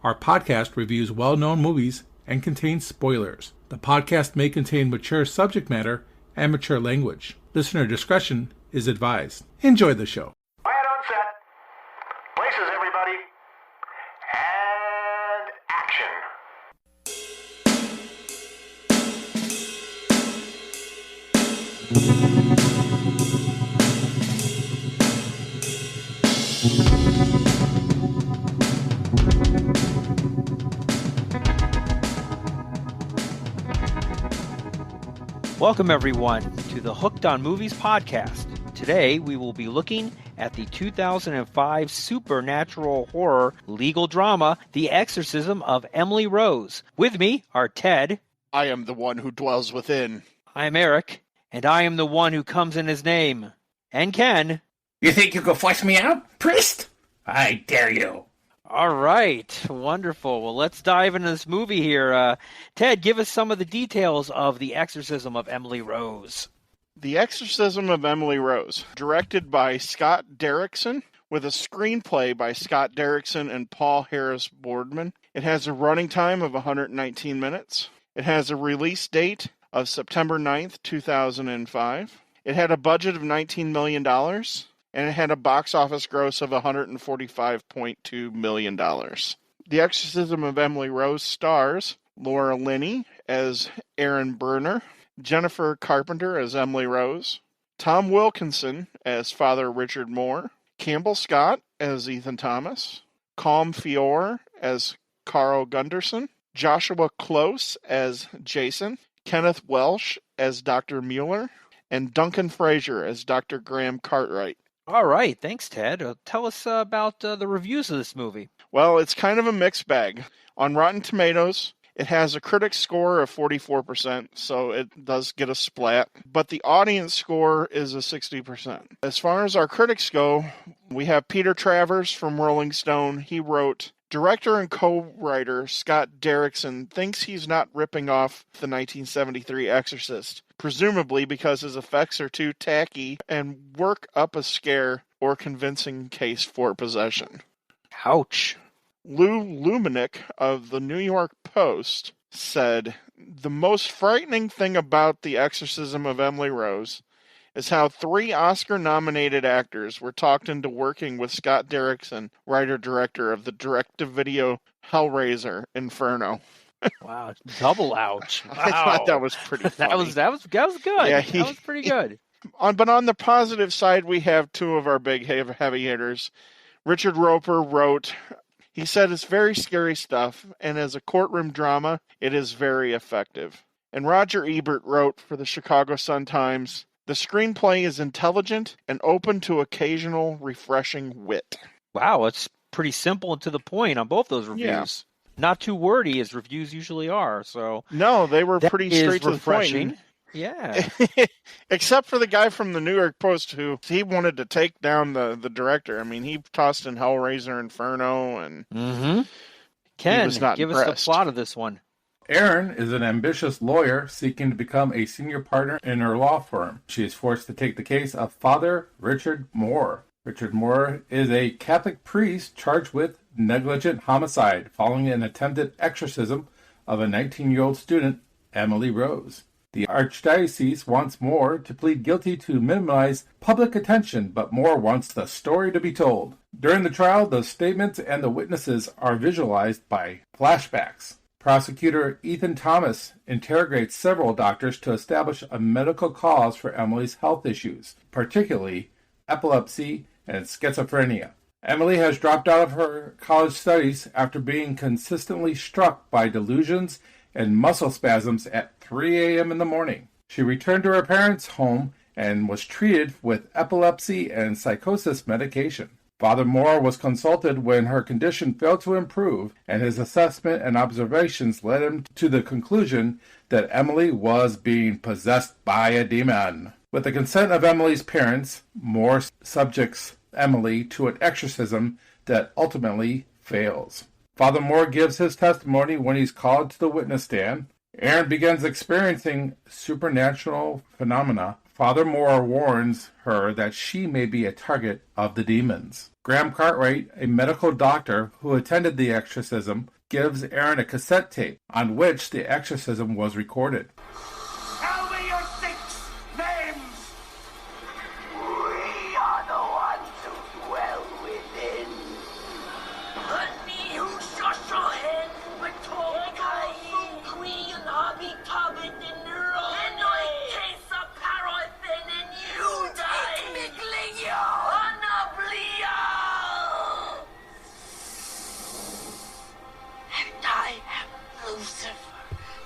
Our podcast reviews well-known movies and contains spoilers. The podcast may contain mature subject matter and mature language. Listener discretion is advised. Enjoy the show. Quiet on set. Places, everybody. And action. Welcome, everyone, to the Hooked on Movies podcast. Today, we will be looking at the 2005 supernatural horror legal drama, The Exorcism of Emily Rose. With me are Ted. I am the one who dwells within. I'm Eric. And I am the one who comes in his name. And Ken. You think you can flush me out, priest? I dare you. All right. Wonderful. Well, let's dive into this movie here. Ted, give us some of the details of The Exorcism of Emily Rose. The Exorcism of Emily Rose, directed by Scott Derrickson, with a screenplay by Scott Derrickson and Paul Harris Boardman. It has a running time of 119 minutes. It has a release date of September 9th, 2005. It had a budget of $19 million, and it had a box office gross of $145.2 million. The Exorcism of Emily Rose stars Laura Linney as Aaron Berner, Jennifer Carpenter as Emily Rose, Tom Wilkinson as Father Richard Moore, Campbell Scott as Ethan Thomas, Calm Fiore as Carl Gunderson, Joshua Close as Jason, Kenneth Welsh as Dr. Mueller, and Duncan Fraser as Dr. Graham Cartwright. All right. Thanks, Ted. Tell us about the reviews of this movie. Well, it's kind of a mixed bag. On Rotten Tomatoes, it has a critic score of 44%, so it does get a splat. But the audience score is a 60%. As far as our critics go, we have Peter Travers from Rolling Stone. He wrote, director and co-writer Scott Derrickson thinks he's not ripping off the 1973 Exorcist, presumably because his effects are too tacky and work up a scare or convincing case for possession. Ouch. Lou Lumenick of the New York Post said, the most frightening thing about The Exorcism of Emily Rose is how 3 Oscar-nominated actors were talked into working with Scott Derrickson, writer-director of the direct-to-video Hellraiser Inferno. Wow, double ouch. Wow. I thought that was pretty funny. That was good. Yeah, that was pretty good. But on the positive side, we have 2 of our big heavy hitters. Richard Roper wrote, he said it's very scary stuff, and as a courtroom drama, it is very effective. And Roger Ebert wrote for the Chicago Sun-Times, the screenplay is intelligent and open to occasional refreshing wit. Wow, it's pretty simple and to the point on both those reviews. Yeah. Not too wordy as reviews usually are. So no, they were that pretty is straight to refreshing. the point. Yeah. Except for the guy from the New York Post who he wanted to take down the director. I mean, he tossed in Hellraiser Inferno and Ken, he was not give impressed. us the plot of this one. Erin is an ambitious lawyer seeking to become a senior partner in her law firm. She is forced to take the case of Father Richard Moore. Richard Moore is a Catholic priest charged with negligent homicide following an attempted exorcism of a 19-year-old student, Emily Rose. The Archdiocese wants Moore to plead guilty to minimize public attention, but Moore wants the story to be told. During the trial, the statements and the witnesses are visualized by flashbacks. Prosecutor Ethan Thomas interrogates several doctors to establish a medical cause for Emily's health issues, particularly epilepsy and schizophrenia. Emily has dropped out of her college studies after being consistently struck by delusions and muscle spasms at 3 a.m. in the morning. She returned to her parents' home and was treated with epilepsy and psychosis medication. Father Moore was consulted when her condition failed to improve, and his assessment and observations led him to the conclusion that Emily was being possessed by a demon. With the consent of Emily's parents, Moore subjects Emily to an exorcism that ultimately fails. Father Moore gives his testimony when he's called to the witness stand. Erin begins experiencing supernatural phenomena Father Moore warns her that she may be a target of the demons. Graham Cartwright, a medical doctor who attended the exorcism, gives Aaron a cassette tape on which the exorcism was recorded. Tell me your 6 names! We are the ones who dwell within. Honey, who shut your head, but told Queen Hobby Tobbit in the road. And I case of paraffin and you die. Miglio! Anablio! And I am Lucifer,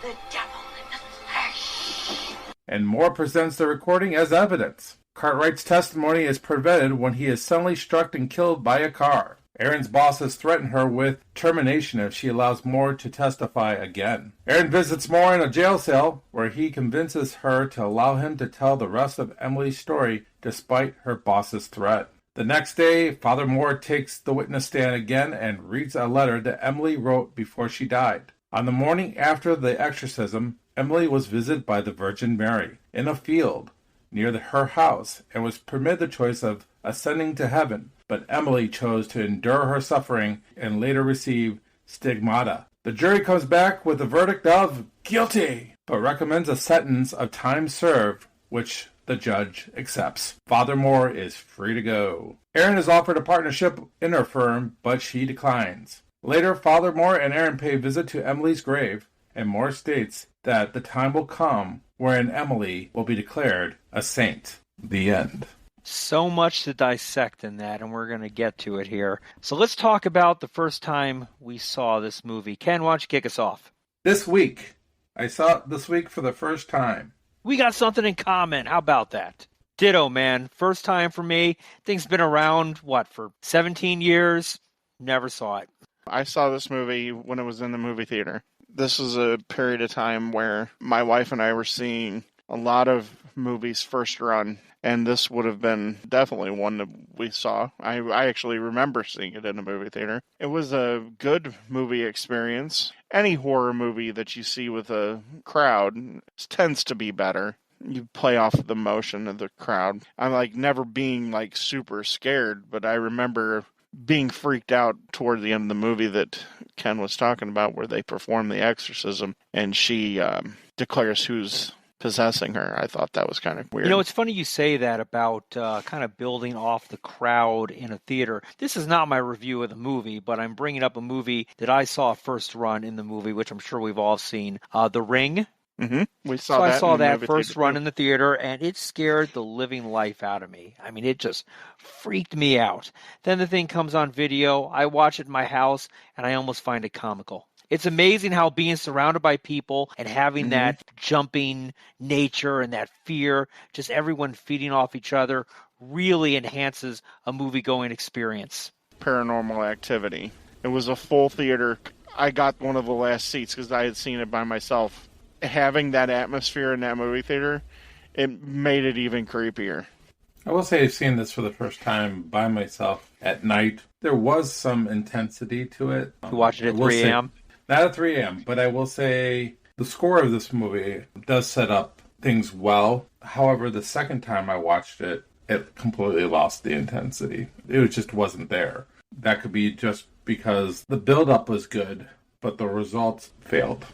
the devil in the flesh. And Moore presents the recording as evidence. Cartwright's testimony is prevented when he is suddenly struck and killed by a car. Aaron's bosses threaten her with termination if she allows Moore to testify again. Aaron visits Moore in a jail cell, where he convinces her to allow him to tell the rest of Emily's story despite her boss's threat. The next day, Father Moore takes the witness stand again and reads a letter that Emily wrote before she died. On the morning after the exorcism, Emily was visited by the Virgin Mary in a field near her house and was permitted the choice of ascending to heaven, but Emily chose to endure her suffering and later receive stigmata. The jury comes back with a verdict of guilty, but recommends a sentence of time served, which the judge accepts. Father Moore is free to go. Aaron is offered a partnership in her firm, but she declines. Later, Father Moore and Aaron pay a visit to Emily's grave, and Moore states that the time will come wherein Emily will be declared a saint. The end. So much to dissect in that, and we're going to get to it here. So let's talk about the first time we saw this movie. Ken, why don't you kick us off? This week. I saw it this week for the first time. We got something in common. How about that? Ditto, man. First time for me. Thing's been around, for 17 years? Never saw it. I saw this movie when it was in the movie theater. This was a period of time where my wife and I were seeing a lot of movies first run, and this would have been definitely one that we saw. I actually remember seeing it in a movie theater. It was a good movie experience. Any horror movie that you see with a crowd tends to be better. You play off the motion of the crowd. I'm never being super scared, but I remember being freaked out toward the end of the movie that Ken was talking about, where they perform the exorcism and she declares who's possessing her. I thought that was kind of weird. It's funny you say that about kind of building off the crowd in a theater. This is not my review of the movie, but I'm bringing up a movie that I saw first run in the movie, which I'm sure we've all seen. The Ring. Mm-hmm. I saw that first run in the theater, and it scared the living life out of me. I mean, it just freaked me out. Then the thing comes on video. I watch it in my house, and I almost find it comical. It's amazing how being surrounded by people and having that jumping nature and that fear, just everyone feeding off each other, really enhances a movie-going experience. Paranormal Activity. It was a full theater. I got one of the last seats because I had seen it by myself. Having that atmosphere in that movie theater, it made it even creepier. I will say I've seen this for the first time by myself at night. There was some intensity to it. You watched it at 3 a.m.? Not at 3 a.m., but I will say the score of this movie does set up things well. However, the second time I watched it, it completely lost the intensity. It just wasn't there. That could be just because the build-up was good, but the results failed.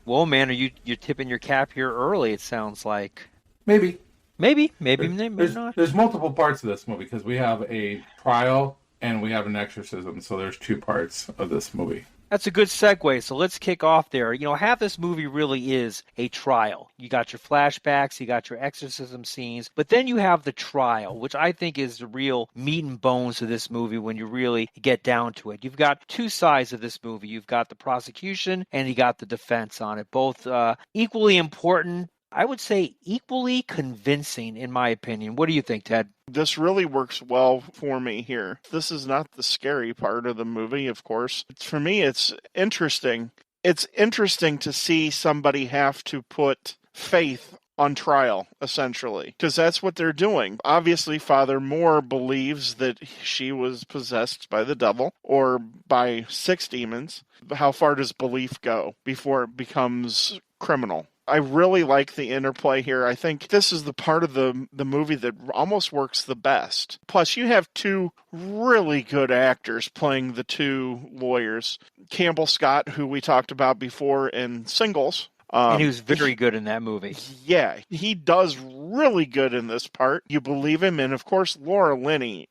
Well, man, you're tipping your cap here early, it sounds like. Maybe not. There's multiple parts of this movie because we have a trial and we have an exorcism, so there's 2 parts of this movie. That's a good segue, so let's kick off there. Half this movie really is a trial. You got your flashbacks, you got your exorcism scenes, but then you have the trial, which I think is the real meat and bones of this movie when you really get down to it. You've got 2 sides of this movie. You've got the prosecution and you got the defense on it, both equally important. I would say equally convincing, in my opinion. What do you think, Ted? This really works well for me here. This is not the scary part of the movie, of course. For me, it's interesting. It's interesting to see somebody have to put faith on trial, essentially, because that's what they're doing. Obviously, Father Moore believes that she was possessed by the devil or by 6 demons. How far does belief go before it becomes criminal? I really like the interplay here. I think this is the part of the movie that almost works the best. Plus, you have two really good actors playing the two lawyers. Campbell Scott, who we talked about before in Singles. And he was very good in that movie. Yeah, he does really good in this part. You believe him. And, of course, Laura Linney.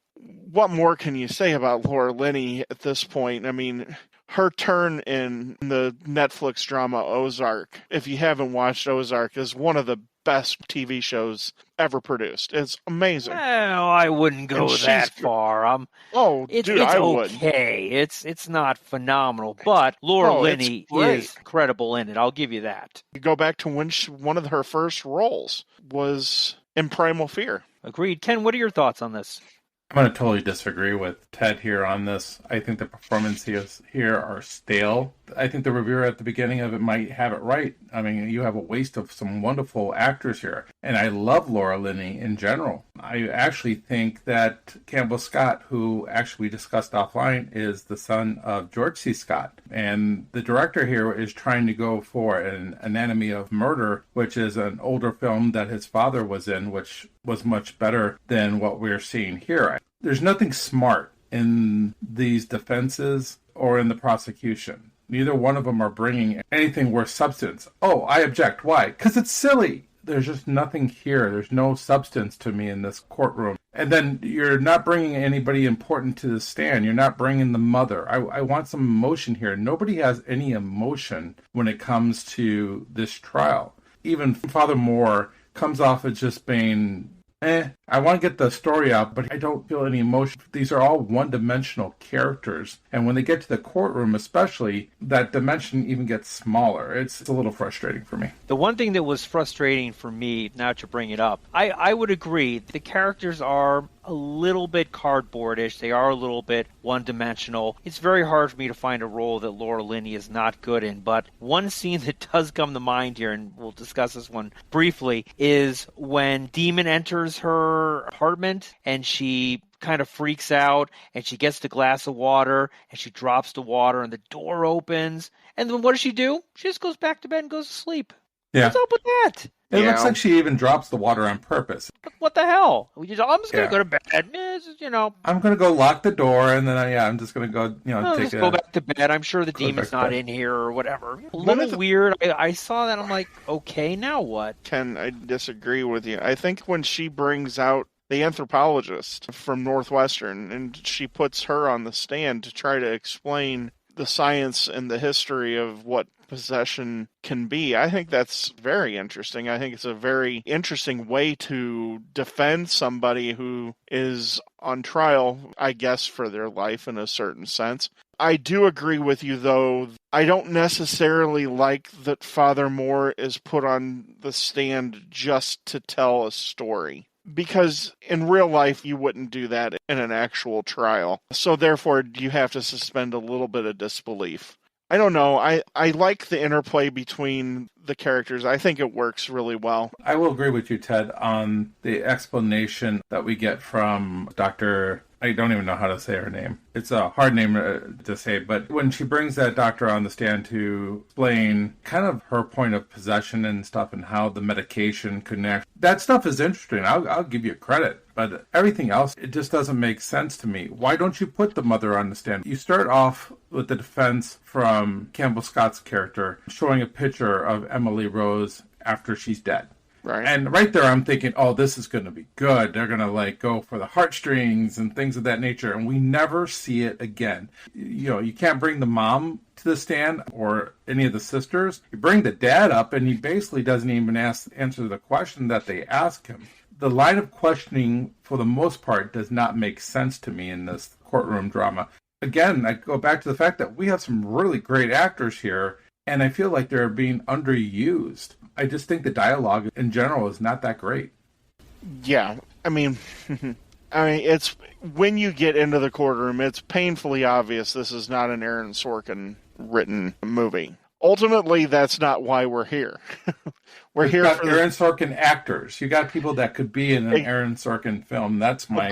What more can you say about Laura Linney at this point? I mean, her turn in the Netflix drama Ozark, if you haven't watched Ozark, is one of the best TV shows ever produced. It's amazing. Well, I wouldn't go that far. It's okay. It's not phenomenal, but Laura Linney is incredible in it. I'll give you that. You go back to when one of her first roles was in Primal Fear. Agreed. Ken, what are your thoughts on this? I'm going to totally disagree with Ted here on this. I think the performances here are stale. I think the reviewer at the beginning of it might have it right. I mean, you have a waste of some wonderful actors here. And I love Laura Linney in general. I actually think that Campbell Scott, who actually we discussed offline, is the son of George C. Scott. And the director here is trying to go for an Anatomy of Murder, which is an older film that his father was in, which was much better than what we're seeing here. There's nothing smart in these defenses or in the prosecution. Neither one of them are bringing anything worth substance. Oh, I object. Why? Because it's silly. There's just nothing here. There's no substance to me in this courtroom. And then you're not bringing anybody important to the stand. You're not bringing the mother. I want some emotion here. Nobody has any emotion when it comes to this trial. Even Father Moore comes off as just being I want to get the story out, but I don't feel any emotion. These are all one-dimensional characters. And when they get to the courtroom especially, that dimension even gets smaller. It's a little frustrating for me. The one thing that was frustrating for me, now to bring it up, I would agree. The characters are a little bit cardboardish. They are a little bit one-dimensional. It's very hard for me to find a role that Laura Linney is not good in. But one scene that does come to mind here, and we'll discuss this one briefly, is when Demon enters her apartment and she kind of freaks out and she gets the glass of water and she drops the water and the door opens. And then what does she do? She just goes back to bed and goes to sleep. Yeah. What's up with that? It looks like she even drops the water on purpose. What the hell? I'm just going to go to bed. I'm going to go lock the door, and then I'm just going to go, go back to bed. I'm sure the demon's not in here or whatever. A little weird. I saw that. I'm like, okay, now what? Ken, I disagree with you. I think when she brings out the anthropologist from Northwestern, and she puts her on the stand to try to explain the science and the history of what possession can be. I think that's very interesting. I think it's a very interesting way to defend somebody who is on trial, I guess, for their life in a certain sense. I do agree with you, though. I don't necessarily like that Father Moore is put on the stand just to tell a story. Because in real life, you wouldn't do that in an actual trial. So therefore, you have to suspend a little bit of disbelief. I don't know. I like the interplay between the characters. I think it works really well. I will agree with you, Ted, on the explanation that we get from Dr. I don't even know how to say her name. It's a hard name to say, but when she brings that doctor on the stand to explain kind of her point of possession and stuff and how the medication connects, that stuff is interesting. I'll give you credit, but everything else, it just doesn't make sense to me. Why don't you put the mother on the stand? You start off with the defense from Campbell Scott's character showing a picture of Emily Rose after she's dead. Right. And right there, I'm thinking, oh, this is going to be good. They're going to go for the heartstrings and things of that nature. And we never see it again. You can't bring the mom to the stand or any of the sisters. You bring the dad up and he basically doesn't even answer the question that they ask him. The line of questioning, for the most part, does not make sense to me in this courtroom drama. Again, I go back to the fact that we have some really great actors here, and I feel like they're being underused. I just think the dialogue in general is not that great. Yeah, I mean, it's when you get into the courtroom, it's painfully obvious this is not an Aaron Sorkin written movie. ultimately, that's not why we're here. We're You've here got for Aaron Sorkin actors. You got people that could be in an Aaron Sorkin film. That's my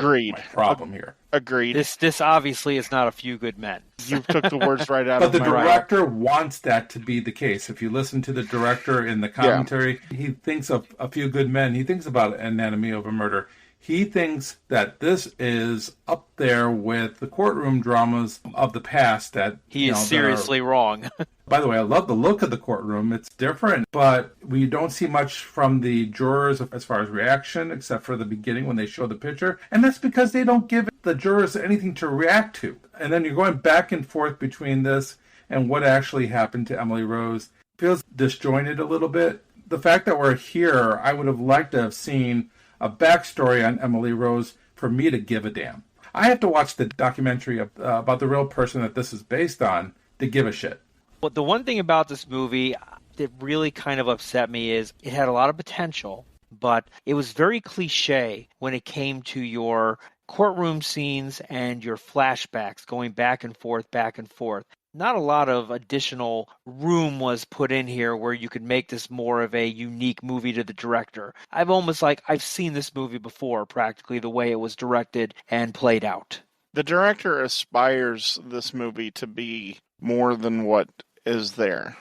problem here. Agreed. This obviously is not A Few Good Men. You took the words right out But of the my mouth. director wants that to be the case. If you listen to the director in the commentary, he thinks of A Few Good Men. He thinks about Anatomy of a Murder. He thinks that this is up there with the courtroom dramas of the past. That He is seriously wrong. By the way, I love the look of the courtroom. It's different, but we don't see much from the jurors as far as reaction, except for the beginning when they show the picture. And that's because they don't give the jurors anything to react to. And then you're going back and forth between this and what actually happened to Emily Rose. It feels disjointed a little bit. The fact that we're here, I would have liked to have seen a backstory on Emily Rose for me to give a damn. I have to watch the documentary about the real person that this is based on to give a shit. But the one thing about this movie that really kind of upset me is it had a lot of potential, but it was very cliche when it came to your courtroom scenes and your flashbacks going back and forth, back and forth. Not a lot of additional room was put in here where you could make this more of a unique movie to the director. I've seen this movie before, practically the way it was directed and played out. The director aspires this movie to be more than what is there.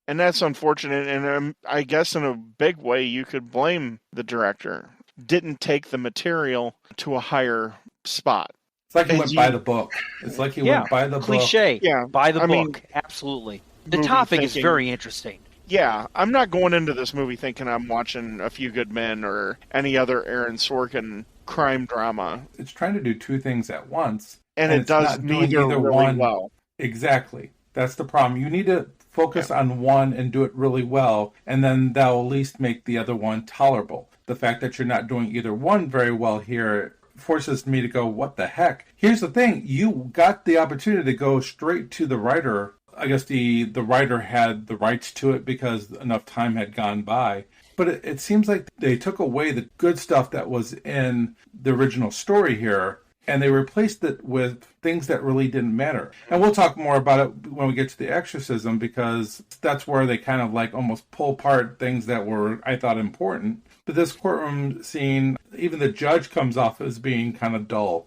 And that's unfortunate, and I guess in a big way you could blame the director. Didn't take the material to a higher spot. It's like he went by the book. It's like he went by the cliche. book. Yeah, by the book. Absolutely. The topic is very interesting. Yeah, I'm not going into this movie thinking I'm watching A Few Good Men or any other Aaron Sorkin crime drama. It's trying to do two things at once. And it does neither really one well. Exactly. That's the problem. You need to focus on one and do it really well, and then that will at least make the other one tolerable. The fact that you're not doing either one very well here forces me to go, what the heck? Here's the thing. You got the opportunity to go straight to the writer. I guess the writer had the rights to it because enough time had gone by. But it seems like they took away the good stuff that was in the original story here, and they replaced it with things that really didn't matter. And we'll talk more about it when we get to the exorcism, because that's where they kind of like almost pull apart things that were, I thought, important. But this courtroom scene, even the judge comes off as being kind of dull.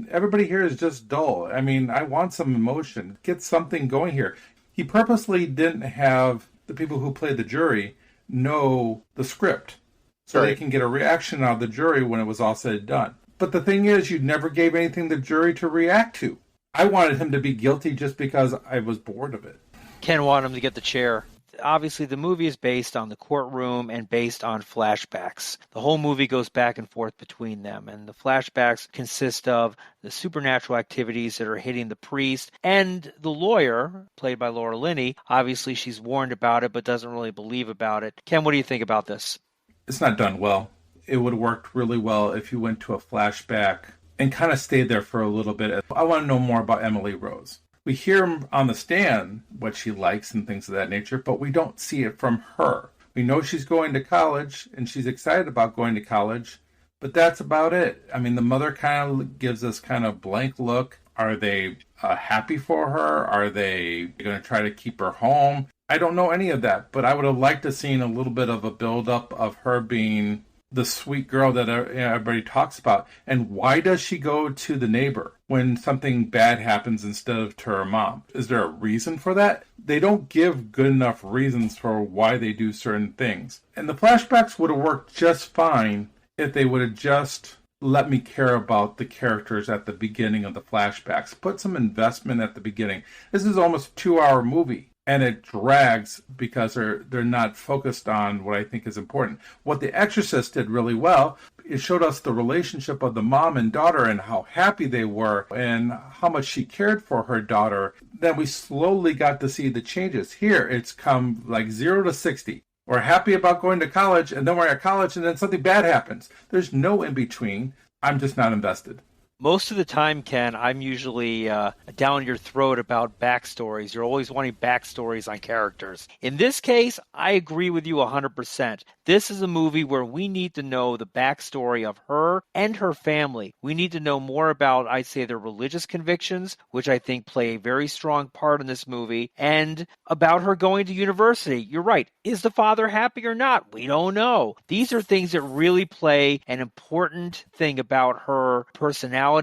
Everybody here is just dull. I mean, I want some emotion. Get something going here. He purposely didn't have the people who played the jury know the script so they can get a reaction out of the jury when it was all said and done. But the thing is, you never gave anything to the jury to react to. I wanted him to be guilty just because I was bored of it. Ken wanted him to get the chair. Obviously, the movie is based on the courtroom and based on flashbacks. The whole movie goes back and forth between them, and the flashbacks consist of the supernatural activities that are hitting the priest and the lawyer, played by Laura Linney. Obviously, she's warned about it, but doesn't really believe about it. Ken, what do you think about this? It's not done well. It would have worked really well if you went to a flashback and kind of stayed there for a little bit. I want to know more about Emily Rose. We hear on the stand what she likes and things of that nature, but we don't see it from her. We know she's going to college, and she's excited about going to college, but that's about it. I mean, the mother kind of gives us kind of blank look. Are they happy for her? Are they going to try to keep her home? I don't know any of that, but I would have liked to have seen a little bit of a build-up of her being the sweet girl that everybody talks about. And why does she go to the neighbor when something bad happens instead of to her mom? Is there a reason for that? They don't give good enough reasons for why they do certain things. And the flashbacks would have worked just fine if they would have just let me care about the characters at the beginning of the flashbacks. Put some investment at the beginning. This is almost a 2-hour movie. And it drags because they're not focused on what I think is important. What The Exorcist did really well, it showed us the relationship of the mom and daughter and how happy they were and how much she cared for her daughter. Then we slowly got to see the changes. Here, it's come like 0 to 60. We're happy about going to college, and then we're at college, and then something bad happens. There's no in between. I'm just not invested. Most of the time, Ken, I'm usually down your throat about backstories. You're always wanting backstories on characters. In this case, I agree with you 100%. This is a movie where we need to know the backstory of her and her family. We need to know more about, I'd say, their religious convictions, which I think play a very strong part in this movie, and about her going to university. You're right. Is the father happy or not? We don't know. These are things that really play an important thing about her personality,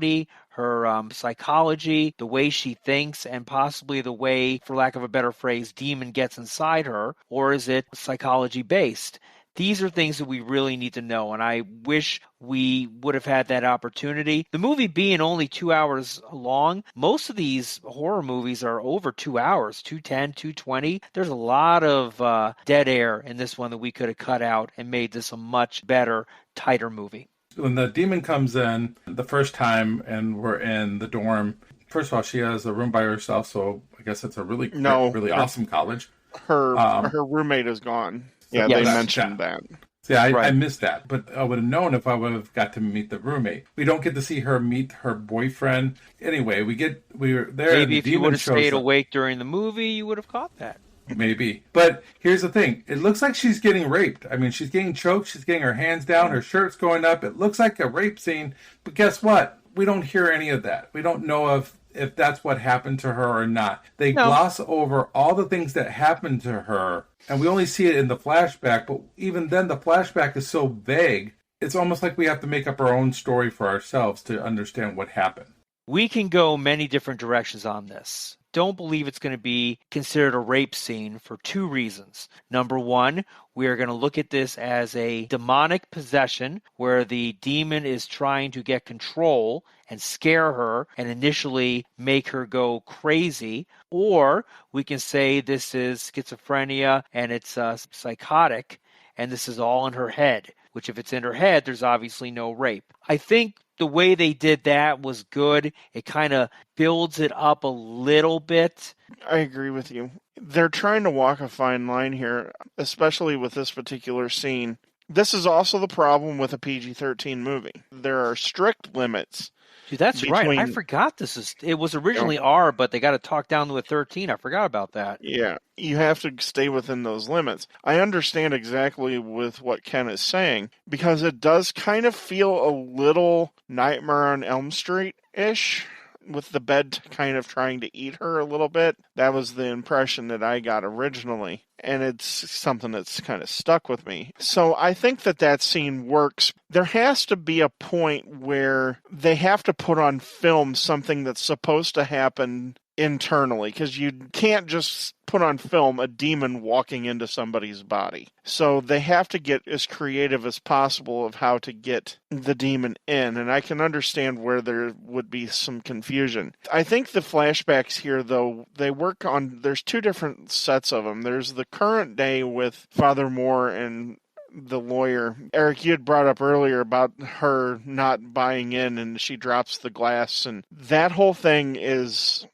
her psychology, the way she thinks, and possibly the way, for lack of a better phrase, demon gets inside her, or is it psychology based? These are things that we really need to know, and I wish we would have had that opportunity. The movie being only 2 hours long, most of these horror movies are over 2 hours, 210, 220. There's a lot of dead air in this one that we could have cut out and made this a much better, tighter movie. When the demon comes in the first time and we're in the dorm, first of all, she has a room by herself, so I guess it's a really awesome college. Her roommate is gone. Yeah, they mentioned that. See, I missed that, but I would have known if I would have got to meet the roommate. We don't get to see her meet her boyfriend. Anyway, we were there. Maybe if you would have stayed awake during the movie, you would have caught that. Maybe. But here's the thing. It looks like she's getting raped. I mean, she's getting choked. She's getting her hands down. Her shirt's going up. It looks like a rape scene. But guess what? We don't hear any of that. We don't know if that's what happened to her or not. They gloss over all the things that happened to her, and we only see it in the flashback, but even then the flashback is so vague, it's almost like we have to make up our own story for ourselves to understand what happened. We can go many different directions on this. Don't believe it's going to be considered a rape scene for two reasons. Number one, we are going to look at this as a demonic possession where the demon is trying to get control and scare her and initially make her go crazy. Or we can say this is schizophrenia and it's psychotic and this is all in her head, which if it's in her head, there's obviously no rape. I think the way they did that was good. It kind of builds it up a little bit. I agree with you. They're trying to walk a fine line here, especially with this particular scene. This is also the problem with a PG-13 movie. There are strict limits. Dude, that's right. I forgot it was originally R, but they got to talk down to a 13. I forgot about that. Yeah, you have to stay within those limits. I understand exactly with what Ken is saying, because it does kind of feel a little Nightmare on Elm Street-ish, with the bed kind of trying to eat her a little bit. That was the impression that I got originally, and it's something that's kind of stuck with me. So I think that scene works. There has to be a point where they have to put on film something that's supposed to happen internally, because you can't just put on film a demon walking into somebody's body. So they have to get as creative as possible of how to get the demon in, and I can understand where there would be some confusion. I think the flashbacks here, though, they work on, there's two different sets of them. There's the current day with Father Moore and the lawyer. Eric, you had brought up earlier about her not buying in and she drops the glass, and that whole thing it's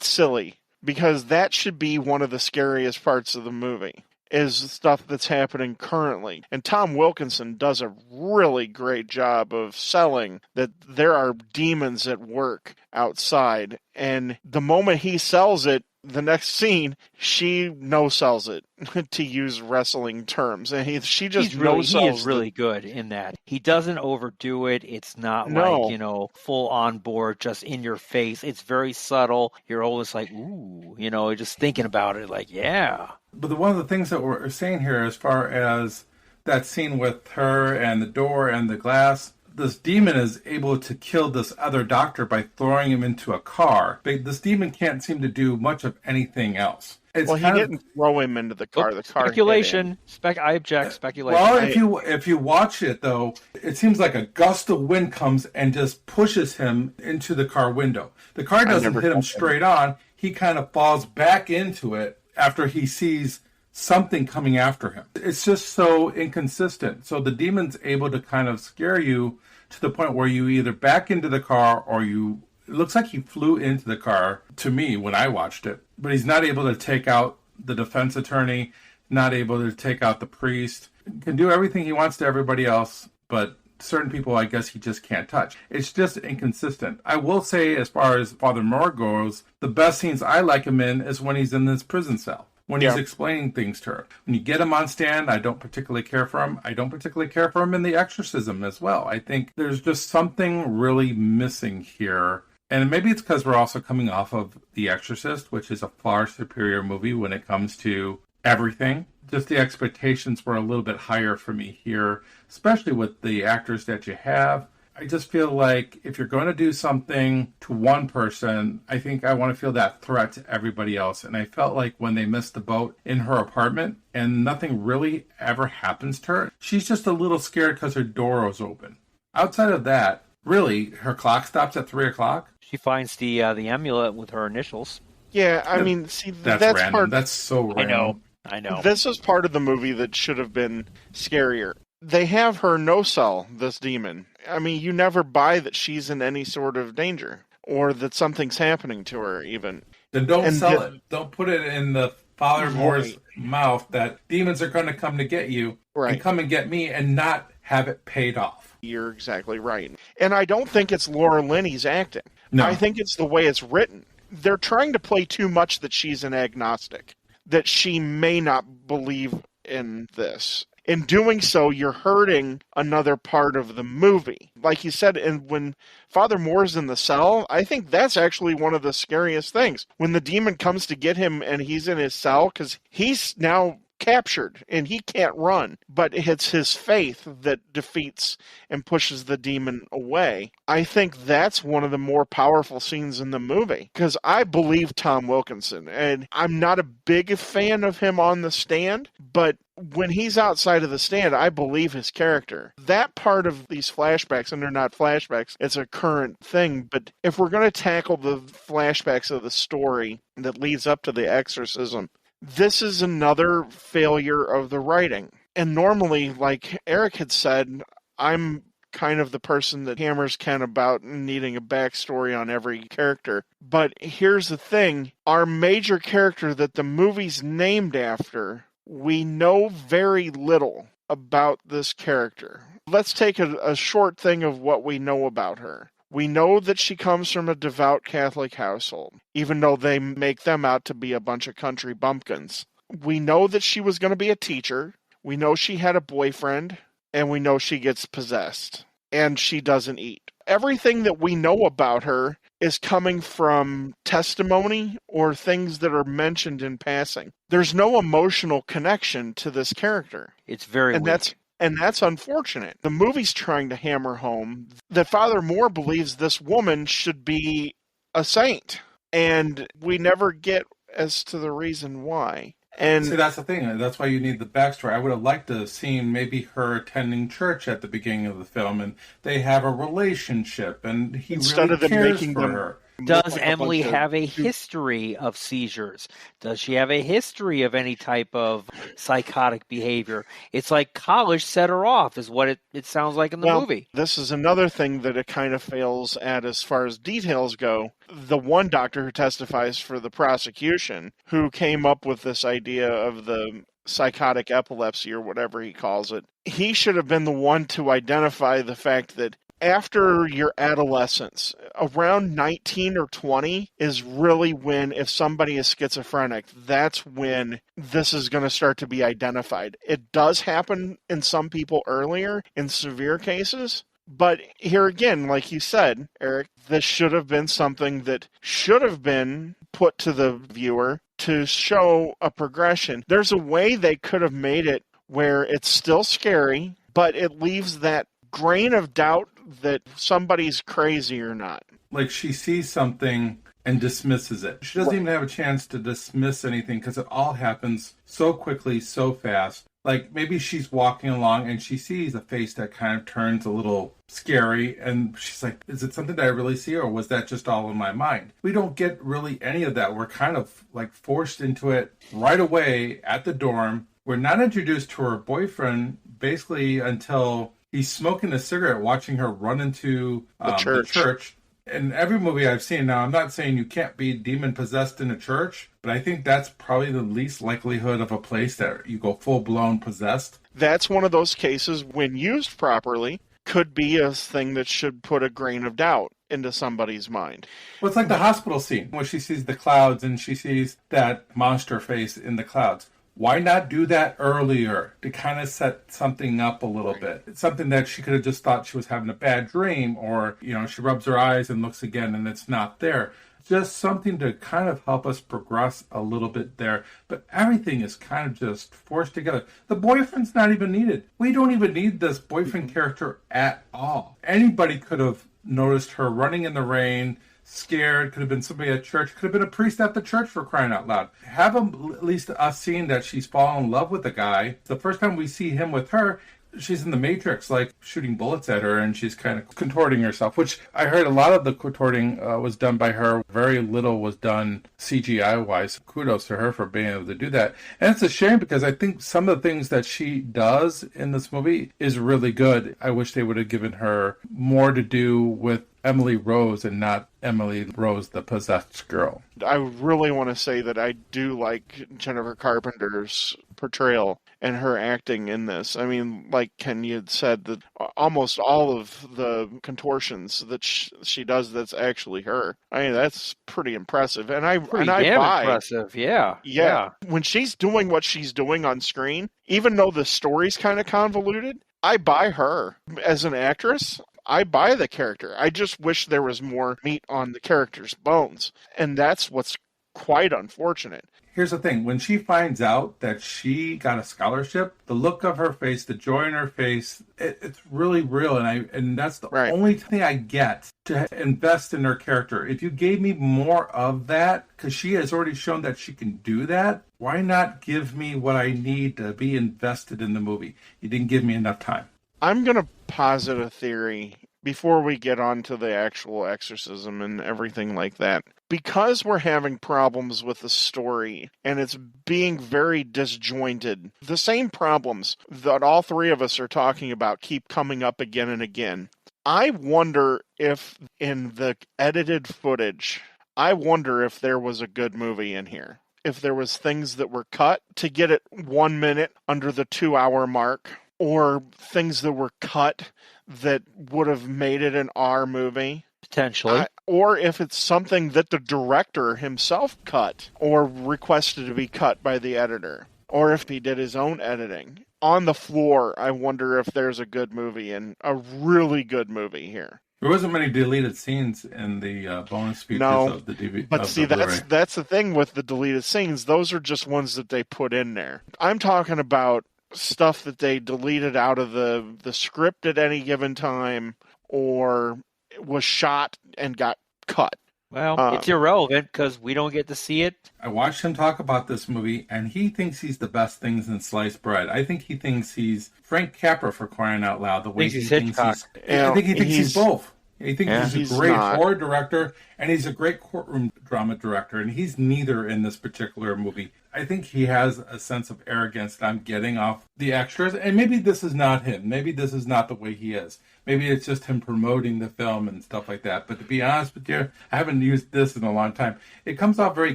silly, because that should be one of the scariest parts of the movie, is stuff that's happening currently. And Tom Wilkinson does a really great job of selling that there are demons at work outside. And the moment he sells it, the next scene, she no-sells it, to use wrestling terms. And he is really good in that. He doesn't overdo it. It's not like, full on board, just in your face. It's very subtle. You're always like, ooh, just thinking about it, like, yeah. But one of the things that we're saying here, as far as that scene with her and the door and the glass, this demon is able to kill this other doctor by throwing him into a car. But this demon can't seem to do much of anything else. He didn't throw him into the car. The car speculation. I object. Speculation. Well, if you watch it, though, it seems like a gust of wind comes and just pushes him into the car window. The car doesn't hit him straight on. He kind of falls back into it after he sees something coming after him. It's just so inconsistent. So the demon's able to kind of scare you to the point where you either back into the car or it looks like he flew into the car to me when I watched it. But he's not able to take out the defense attorney, not able to take out the priest. Can do everything he wants to everybody else, but certain people, I guess he just can't touch. It's just inconsistent. I will say, as far as Father Moore goes, the best scenes I like him in is when he's in this prison cell, when he's explaining things to her. When you get him on stand, I don't particularly care for him. I don't particularly care for him in The Exorcism as well. I think there's just something really missing here. And maybe it's because we're also coming off of The Exorcist, which is a far superior movie when it comes to everything. Just the expectations were a little bit higher for me here, especially with the actors that you have. I just feel like if you're going to do something to one person, I think I want to feel that threat to everybody else. And I felt like when they missed the boat in her apartment and nothing really ever happens to her, she's just a little scared because her door was open. Outside of that, really, her clock stops at 3 o'clock. She finds the amulet with her initials. Yeah, I mean, see, that's random. part. That's so random. I know. This is part of the movie that should have been scarier. They have her no-sell, this demon. I mean, you never buy that she's in any sort of danger, or that something's happening to her, even. Then don't sell it. Don't put it in the Father Moore's mouth that demons are going to come to get you and come and get me and not have it paid off. You're exactly right. And I don't think it's Laura Linney's acting. No. I think it's the way it's written. They're trying to play too much that she's an agnostic, that she may not believe in this. In doing so, you're hurting another part of the movie. Like you said, and when Father Moore's in the cell, I think that's actually one of the scariest things. When the demon comes to get him and he's in his cell, because he's now captured and he can't run, but it's his faith that defeats and pushes the demon away. I think that's one of the more powerful scenes in the movie, because I believe Tom Wilkinson, and I'm not a big fan of him on the stand, but when he's outside of the stand, I believe his character. That part of these flashbacks, and they're not flashbacks, it's a current thing, but if we're going to tackle the flashbacks of the story that leads up to the exorcism, this is another failure of the writing. And normally, like Eric had said, I'm kind of the person that hammers Ken about needing a backstory on every character. But here's the thing. Our major character that the movie's named after, we know very little about this character. Let's take a short thing of what we know about her. We know that she comes from a devout Catholic household, even though they make them out to be a bunch of country bumpkins. We know that she was going to be a teacher. We know she had a boyfriend, and we know she gets possessed, and she doesn't eat. Everything that we know about her is coming from testimony or things that are mentioned in passing. There's no emotional connection to this character. It's very weak. And that's unfortunate. The movie's trying to hammer home that Father Moore believes this woman should be a saint. And we never get as to the reason why. And see, that's the thing. That's why you need the backstory. I would have liked to have seen maybe her attending church at the beginning of the film, and they have a relationship, and he instead really of them cares making for them her. Does like Emily have a history of seizures? Does she have a history of any type of psychotic behavior? It's like college set her off, is what it sounds like in the movie. This is another thing that it kind of fails at as far as details go. The one doctor who testifies for the prosecution, who came up with this idea of the psychotic epilepsy or whatever he calls it, he should have been the one to identify the fact that after your adolescence, around 19 or 20 is really when, if somebody is schizophrenic, that's when this is going to start to be identified. It does happen in some people earlier, in severe cases. But here again, like you said, Eric, this should have been something that should have been put to the viewer to show a progression. There's a way they could have made it where it's still scary, but it leaves that grain of doubt that somebody's crazy or not. Like she sees something and dismisses it. She doesn't even have a chance to dismiss anything because it all happens so quickly, so fast. Like maybe she's walking along and she sees a face that kind of turns a little scary and she's like, is it something that I really see or was that just all in my mind? We don't get really any of that. We're kind of like forced into it right away at the dorm. We're not introduced to her boyfriend basically until he's smoking a cigarette, watching her run into the church. In every movie I've seen, now I'm not saying you can't be demon-possessed in a church, but I think that's probably the least likelihood of a place that you go full-blown possessed. That's one of those cases, when used properly, could be a thing that should put a grain of doubt into somebody's mind. Well, it's like the hospital scene where she sees the clouds and she sees that monster face in the clouds. Why not do that earlier to kind of set something up a little bit? It's something that she could have just thought she was having a bad dream, or, she rubs her eyes and looks again and it's not there. Just something to kind of help us progress a little bit there. But everything is kind of just forced together. The boyfriend's not even needed. We don't even need this boyfriend character at all. Anybody could have noticed her running in the rain, scared, could have been somebody at church, could have been a priest at the church, for crying out loud. Have at least us seeing that she's fallen in love with the guy. The first time we see him with her, she's in the Matrix, like shooting bullets at her, and she's kind of contorting herself, which I heard a lot of the contorting was done by her. Very little was done CGI-wise. Kudos to her for being able to do that. And it's a shame because I think some of the things that she does in this movie is really good. I wish they would have given her more to do with Emily Rose and not Emily Rose, the possessed girl. I really want to say that I do like Jennifer Carpenter's portrayal and her acting in this. I mean, like Ken, you had said that almost all of the contortions that she does, that's actually her. I mean, that's pretty impressive. And I buy impressive, yeah. When she's doing what she's doing on screen, even though the story's kind of convoluted, I buy her as an actress. I buy the character. I just wish there was more meat on the character's bones. And that's what's quite unfortunate. Here's the thing. When she finds out that she got a scholarship, the look of her face, the joy in her face, it's really real. And that's the only thing I get to invest in her character. If you gave me more of that, because she has already shown that she can do that, why not give me what I need to be invested in the movie? You didn't give me enough time. I'm going to posit a theory before we get on to the actual exorcism and everything like that. Because we're having problems with the story and it's being very disjointed, the same problems that all three of us are talking about keep coming up again and again. I wonder if in the edited footage, if there was a good movie in here. If there was things that were cut to get it 1 minute under the 2-hour mark, or things that were cut that would have made it an R movie. Potentially. Or if it's something that the director himself cut or requested to be cut by the editor. Or if he did his own editing. On the floor, I wonder if there's a good movie, and a really good movie here. There wasn't many deleted scenes in the bonus features of the DVD. But see, that's the thing with the deleted scenes. Those are just ones that they put in there. I'm talking about stuff that they deleted out of the script at any given time, or was shot and got cut. Well, it's irrelevant because we don't get to see it. I watched him talk about this movie, and he thinks he's the best things in sliced bread. I think he thinks he's Frank Capra, for crying out loud. The way he thinks I think he thinks he's both. I think he's a great horror director, and he's a great courtroom drama director, and he's neither in this particular movie. I think he has a sense of arrogance that I'm getting off the extras, and maybe this is not him. Maybe this is not the way he is. Maybe it's just him promoting the film and stuff like that. But to be honest with you, I haven't used this in a long time. It comes off very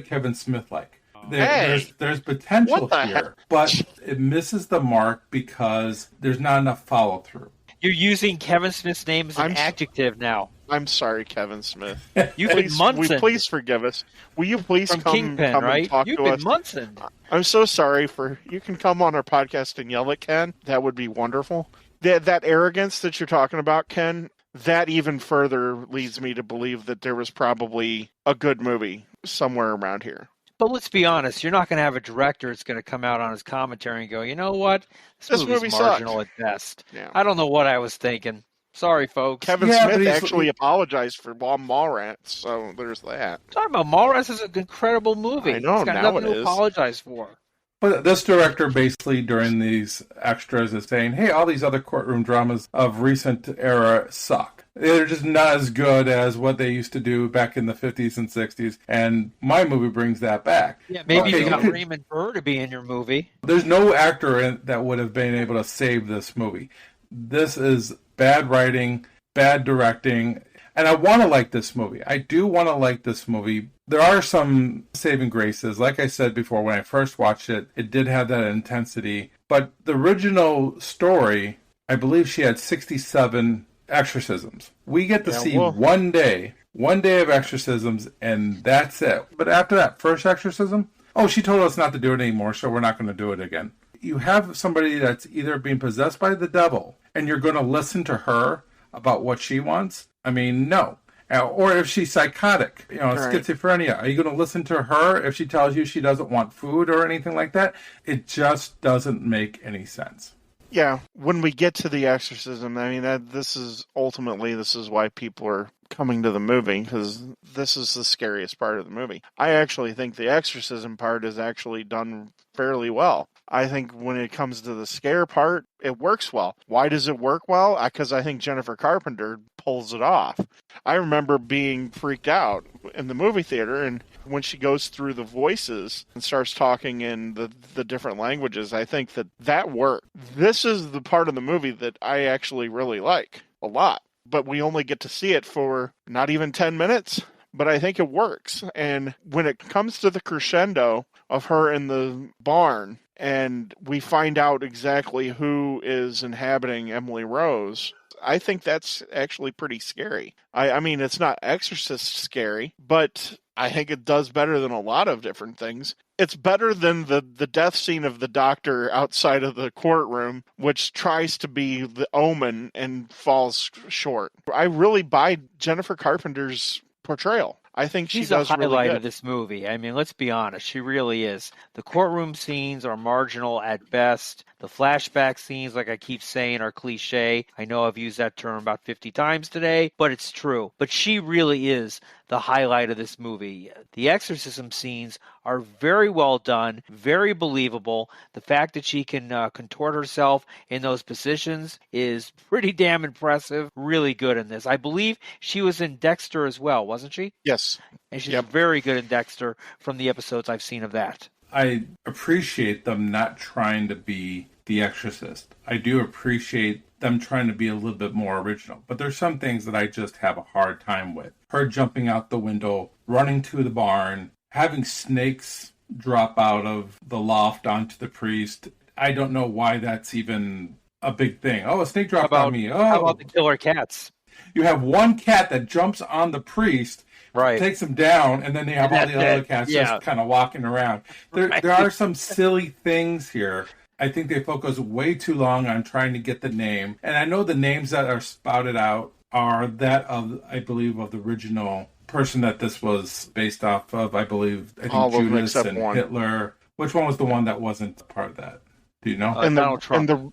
Kevin Smith-like. There's potential here, but it misses the mark because there's not enough follow-through. You're using Kevin Smith's name as an adjective now. I'm sorry, Kevin Smith. You've been Munson. Please forgive us. Will you please come Kingpin, right? And talk You've to been us? Munson. I'm so sorry you can come on our podcast and yell at Ken. That would be wonderful. That arrogance that you're talking about, Ken, that even further leads me to believe that there was probably a good movie somewhere around here. But let's be honest, you're not going to have a director that's going to come out on his commentary and go, you know what? This movie's marginal at best. Yeah. I don't know what I was thinking. Sorry, folks. Kevin Smith actually apologized for Mallrats, so there's that. Talking about Mallrats is an incredible movie. I know, it's got now nothing to apologize for. But this director basically during these extras is saying, hey, all these other courtroom dramas of recent era suck. They're just not as good as what they used to do back in the 50s and 60s, and my movie brings that back. Yeah, maybe you got Raymond Burr to be in your movie. There's no actor that would have been able to save this movie. This is bad writing, bad directing, and I want to like this movie. I do want to like this movie. There are some saving graces. Like I said before, when I first watched it, it did have that intensity. But the original story I believe she had 67 exorcisms. We get to see well, one day of exorcisms, and that's it. But after that first exorcism, oh, she told us not to do it anymore, so we're not going to do it again. You have somebody that's either being possessed by the devil, and you're going to listen to her about what she wants? I mean, no. Or if she's psychotic, Right. schizophrenia, are you going to listen to her if she tells you she doesn't want food or anything like that? It just doesn't make any sense. Yeah, when we get to the exorcism, I mean, this is why people are coming to the movie, because this is the scariest part of the movie. I actually think the exorcism part is actually done fairly well. I think when it comes to the scare part, it works well. Why does it work well? Because I think Jennifer Carpenter pulls it off. I remember being freaked out in the movie theater, and when she goes through the voices and starts talking in the different languages, I think that worked. This is the part of the movie that I actually really like a lot. But we only get to see it for not even 10 minutes. But I think it works. And when it comes to the crescendo of her in the barn, and we find out exactly who is inhabiting Emily Rose, I think that's actually pretty scary. I mean, it's not Exorcist scary, but I think it does better than a lot of different things. It's better than the death scene of the doctor outside of the courtroom, which tries to be the Omen and falls short. I really buy Jennifer Carpenter's portrayal. I think She's does a highlight really good. of this movie. I mean, let's be honest. She really is. The courtroom scenes are marginal at best. The flashback scenes, like I keep saying, are cliche. I know I've used that term about 50 times today, but it's true. But she really is the highlight of this movie. The exorcism scenes are very well done, very believable. The fact that she can contort herself in those positions is pretty damn impressive. Really good in this. I believe she was in Dexter as well, wasn't she? Yes. And she's very good in Dexter from the episodes I've seen of that. I appreciate them not trying to be The Exorcist. I do appreciate them trying to be a little bit more original. But there's some things that I just have a hard time with. Her jumping out the window, running to the barn, having snakes drop out of the loft onto the priest. I don't know why that's even a big thing. Oh, a snake dropped on me. Oh, How about the killer cats? You have one cat that jumps on the priest, Right. takes him down, and then they have all the other cats just kind of walking around. There are some silly things here. I think they focus way too long on trying to get the name. And I know the names that are spouted out are that of, I believe, of the original person that this was based off of. I think All of them Judas except and one. Hitler. Which one was the one that wasn't part of that? Do you know? Donald Trump.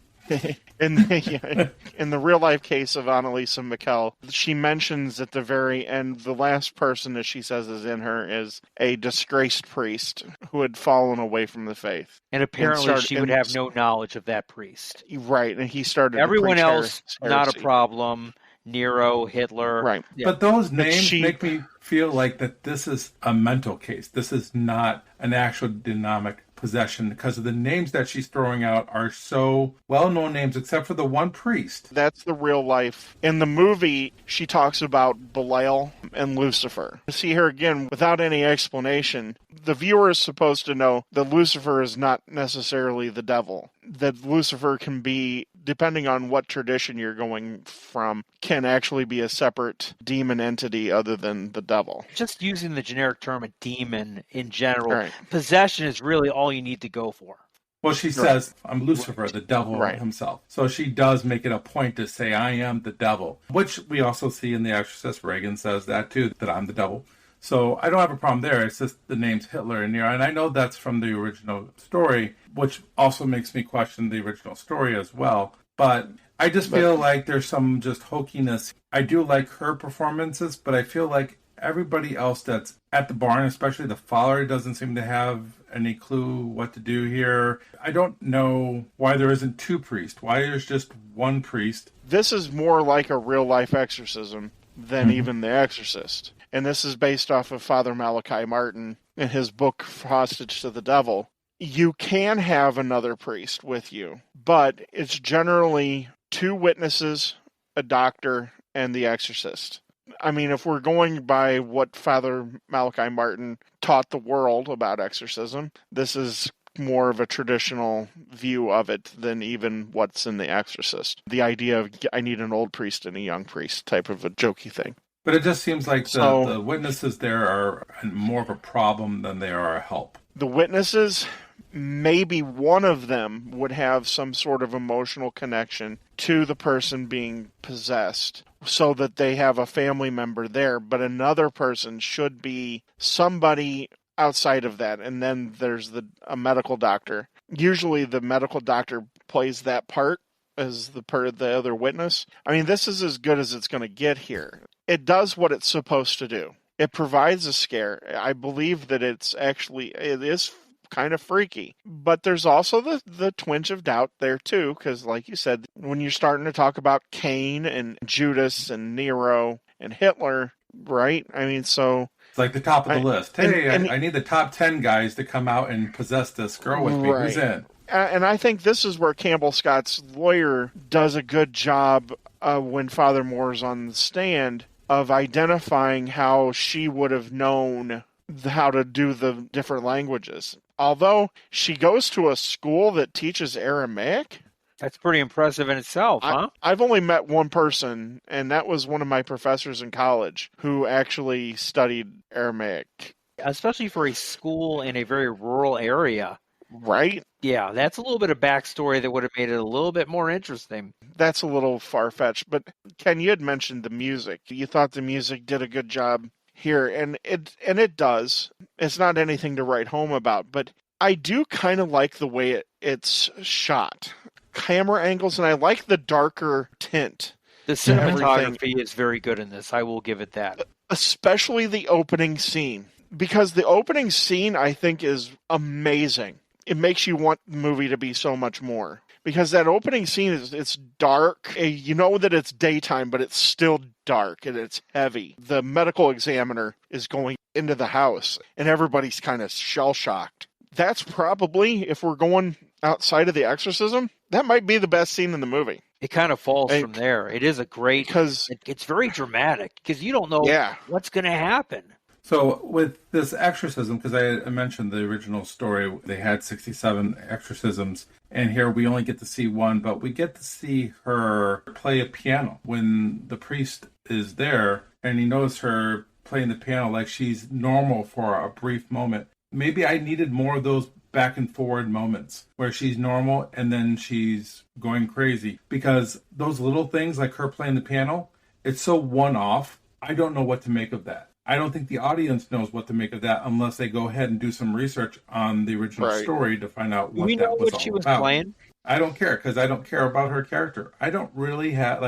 In the real life case of Annalisa Mikel, she mentions at the very end, the last person that she says is in her is a disgraced priest who had fallen away from the faith. And apparently she would have no knowledge of that priest. Right, and he started to Everyone preach else, not a heresy. problem. Nero, Hitler. Right. Yeah. But those names make me feel like that this is a mental case. This is not an actual demonic possession, because of the names that she's throwing out are so well-known names, except for the one priest. That's the real life. In the movie, she talks about Belial and Lucifer. To see her again without any explanation, the viewer is supposed to know that Lucifer is not necessarily the devil. That Lucifer can be, depending on what tradition you're going from, can actually be a separate demon entity other than the devil. Just using the generic term a demon in general, Right. possession is really all you need to go for. Well, she says, I'm Lucifer, the devil himself. So she does make it a point to say, I am the devil, which we also see in The Exorcist. Reagan says that too, that I'm the devil. So I don't have a problem there. It's just the names Hitler and Nero. And I know that's from the original story, which also makes me question the original story as well. But I just feel like there's some just hokiness. I do like her performances, but I feel like everybody else that's at the barn, especially the father, doesn't seem to have any clue what to do here. I don't know why there isn't two priests. Why there's just one priest. This is more like a real-life exorcism than even The Exorcist. And this is based off of Father Malachi Martin in his book, Hostage to the Devil. You can have another priest with you, but it's generally two witnesses, a doctor, and the exorcist. I mean, if we're going by what Father Malachi Martin taught the world about exorcism, this is more of a traditional view of it than even what's in The Exorcist. The idea of I need an old priest and a young priest type of a jokey thing. But it just seems like the witnesses there are more of a problem than they are a help. The witnesses, maybe one of them would have some sort of emotional connection to the person being possessed so that they have a family member there, but another person should be somebody outside of that. And then there's a medical doctor. Usually the medical doctor plays that part as the other witness. I mean, this is as good as it's going to get here. It does what it's supposed to do. It provides a scare. I believe that it is kind of freaky. But there's also the twinge of doubt there too, because like you said, when you're starting to talk about Cain and Judas and Nero and Hitler, right? I mean, so... It's like the top of the list. Hey, I need the top 10 guys to come out and possess this girl with me. Who's in? And I think this is where Campbell Scott's lawyer does a good job when Father Moore's on the stand of identifying how she would have known how to do the different languages. Although she goes to a school that teaches Aramaic. That's pretty impressive in itself, huh? I've only met one person, and that was one of my professors in college who actually studied Aramaic. Especially for a school in a very rural area. Right? Yeah, that's a little bit of backstory that would have made it a little bit more interesting. That's a little far-fetched, but Ken, you had mentioned the music. You thought the music did a good job here, and it does. It's not anything to write home about, but I do kind of like the way it's shot. Camera angles, and I like the darker tint. The cinematography is very good in this. I will give it that. Especially the opening scene. Because the opening scene, I think, is amazing. It makes you want the movie to be so much more. Because that opening scene it's dark. You know that it's daytime, but it's still dark and it's heavy. The medical examiner is going into the house, and everybody's kind of shell-shocked. That's probably, if we're going outside of the exorcism, that might be the best scene in the movie. It kind of falls from there. It is a great... Because it's very dramatic, because you don't know what's going to happen. So with this exorcism, because I mentioned the original story, they had 67 exorcisms, and here we only get to see one, but we get to see her play a piano when the priest is there, and he knows her playing the piano like she's normal for a brief moment. Maybe I needed more of those back and forward moments where she's normal and then she's going crazy, because those little things like her playing the piano, it's so one-off. I don't know what to make of that. I don't think the audience knows what to make of that unless they go ahead and do some research on the original story to find out what that was all about. Playing? I don't care, because I don't care about her character. I don't really have,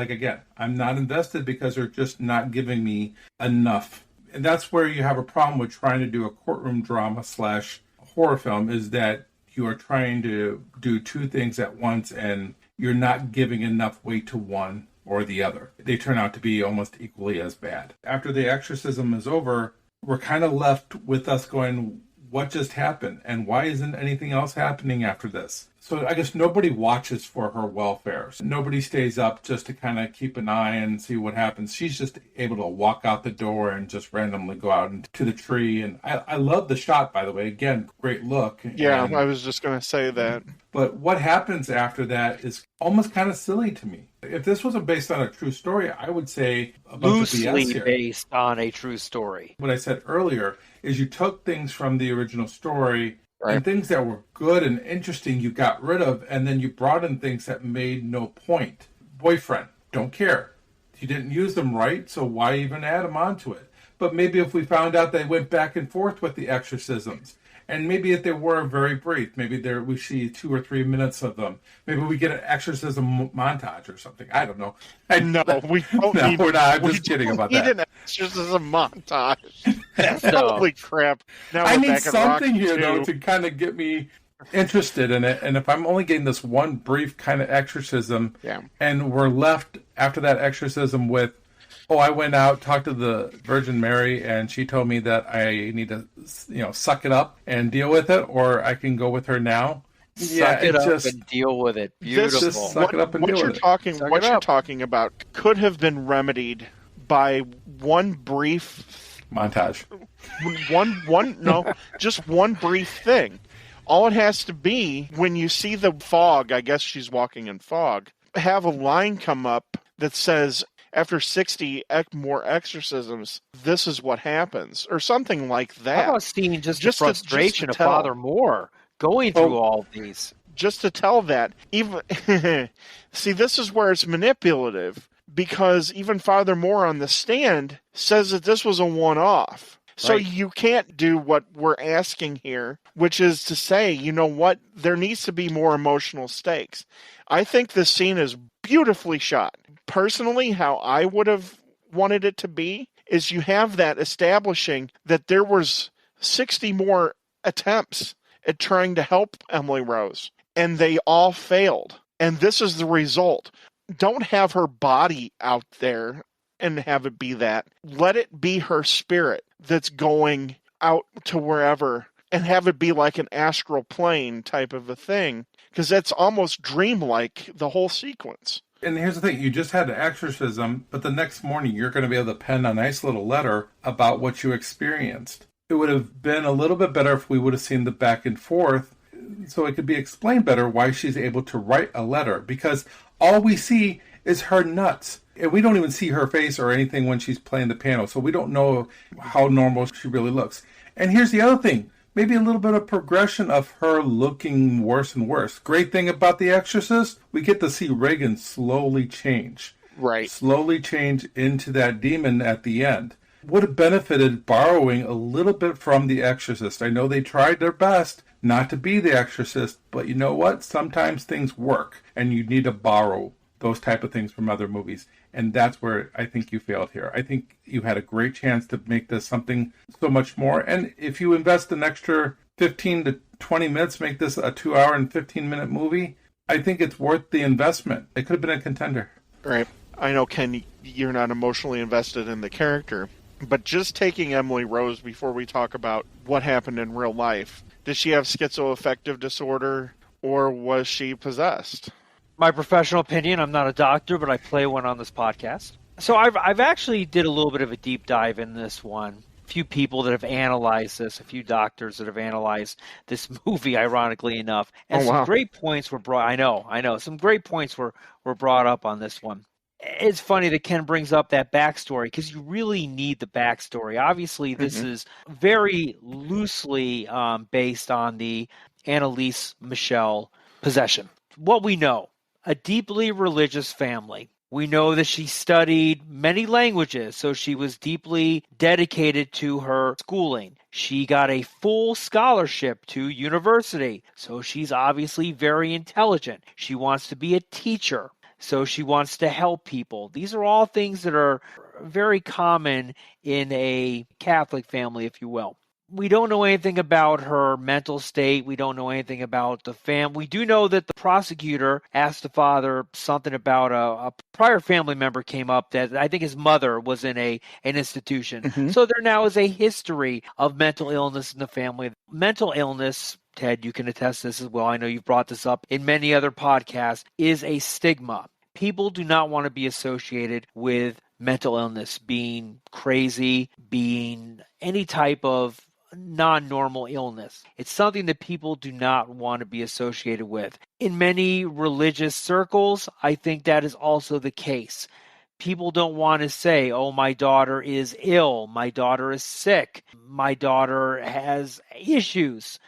I'm not invested because they're just not giving me enough. And that's where you have a problem with trying to do a courtroom drama / horror film, is that you are trying to do two things at once and you're not giving enough weight to one or the other. They turn out to be almost equally as bad. After the exorcism is over, we're kind of left with us going, what just happened? And why isn't anything else happening after this? So I guess nobody watches for her welfare. Nobody stays up just to kind of keep an eye and see what happens. She's just able to walk out the door and just randomly go out into the tree. And I love the shot, by the way. Again, great look. Yeah, I was just going to say that. But what happens after that is almost kind of silly to me. If this wasn't based on a true story, I would say a bunch of BS loosely here. Based on a true story. What I said earlier is you took things from the original story, right, and things that were good and interesting you got rid of, and then you brought in things that made no point. Boyfriend, don't care. You didn't use them right, so why even add them onto it? But maybe if we found out they went back and forth with the exorcisms, and maybe if they were very brief, maybe we see 2 or 3 minutes of them. Maybe we get an exorcism montage or something. I don't know. No, we don't need... We're not. I'm just kidding about that. We need an exorcism montage. Holy crap. Now I we're need back at something Rocky here, 2. though, to kind of get me interested in it. And if I'm only getting this one brief kind of exorcism, and we're left after that exorcism with, I went out, talked to the Virgin Mary, and she told me that I need to, suck it up and deal with it, or I can go with her now. Suck it up and deal with it. Beautiful. Just suck it up and deal with it. What you're talking about could have been remedied by one brief montage. Just one brief thing. All it has to be, when you see the fog, I guess she's walking in fog, have a line come up that says, after 60 more exorcisms, this is what happens, or something like that. How about seeing just the Just to frustration of tell. Father Moore going through all of these? Just to tell that. Even see, this is where it's manipulative, because even Father Moore on the stand says that this was a one-off. So Right. you can't do what we're asking here, which is to say, you know what, there needs to be more emotional stakes. I think this scene is beautifully shot. Personally, how I would have wanted it to be is you have that establishing that there was 60 more attempts at trying to help Emily Rose, and they all failed. And this is the result. Don't have her body out there and have it be that. Let it be her spirit that's going out to wherever, and have it be like an astral plane type of a thing, because that's almost dreamlike, the whole sequence. And here's the thing, you just had an exorcism, but the next morning you're going to be able to pen a nice little letter about what you experienced. It would have been a little bit better if we would have seen the back and forth, so it could be explained better why she's able to write a letter, because all we see is her nuts. And we don't even see her face or anything when she's playing the piano, so we don't know how normal she really looks. And here's the other thing, maybe a little bit of progression of her looking worse and worse. Great thing about The Exorcist, we get to see Regan slowly change. Right. Slowly change into that demon at the end. Would have benefited borrowing a little bit from The Exorcist. I know they tried their best not to be The Exorcist, but you know what? Sometimes things work, and you need to borrow those type of things from other movies. And that's where I think you failed here. I think you had a great chance to make this something so much more. And if you invest an extra 15 to 20 minutes, make this a 2 hour and 15-minute movie, I think it's worth the investment. It could have been a contender. Right. I know, Ken, you're not emotionally invested in the character, but just taking Emily Rose before we talk about what happened in real life, did she have schizoaffective disorder, or was she possessed? My professional opinion, I'm not a doctor, but I play one on this podcast. So I've actually did a little bit of a deep dive in this one. A few people that have analyzed this, a few doctors that have analyzed this movie, ironically enough. And some great points were brought. I know. Some great points were brought up on this one. It's funny that Ken brings up that backstory, because you really need the backstory. Obviously, this is very loosely based on the Annalise Michel possession. What we know, a deeply religious family. We know that she studied many languages, so she was deeply dedicated to her schooling. She got a full scholarship to university, so she's obviously very intelligent. She wants to be a teacher, so she wants to help people. These are all things that are very common in a Catholic family, if you will. We don't know anything about her mental state. We don't know anything about the family. We do know that the prosecutor asked the father something about a prior family member came up that I think his mother was in an institution. So there now is a history of mental illness in the family. Mental illness, Ted, you can attest this as well. I know you've brought this up in many other podcasts, is a stigma. People do not want to be associated with mental illness, being crazy, being any type of non-normal illness. It's something that people do not want to be associated with. In many religious circles, I think that is also the case. People don't want to say, oh, my daughter is ill, my daughter is sick, my daughter has issues.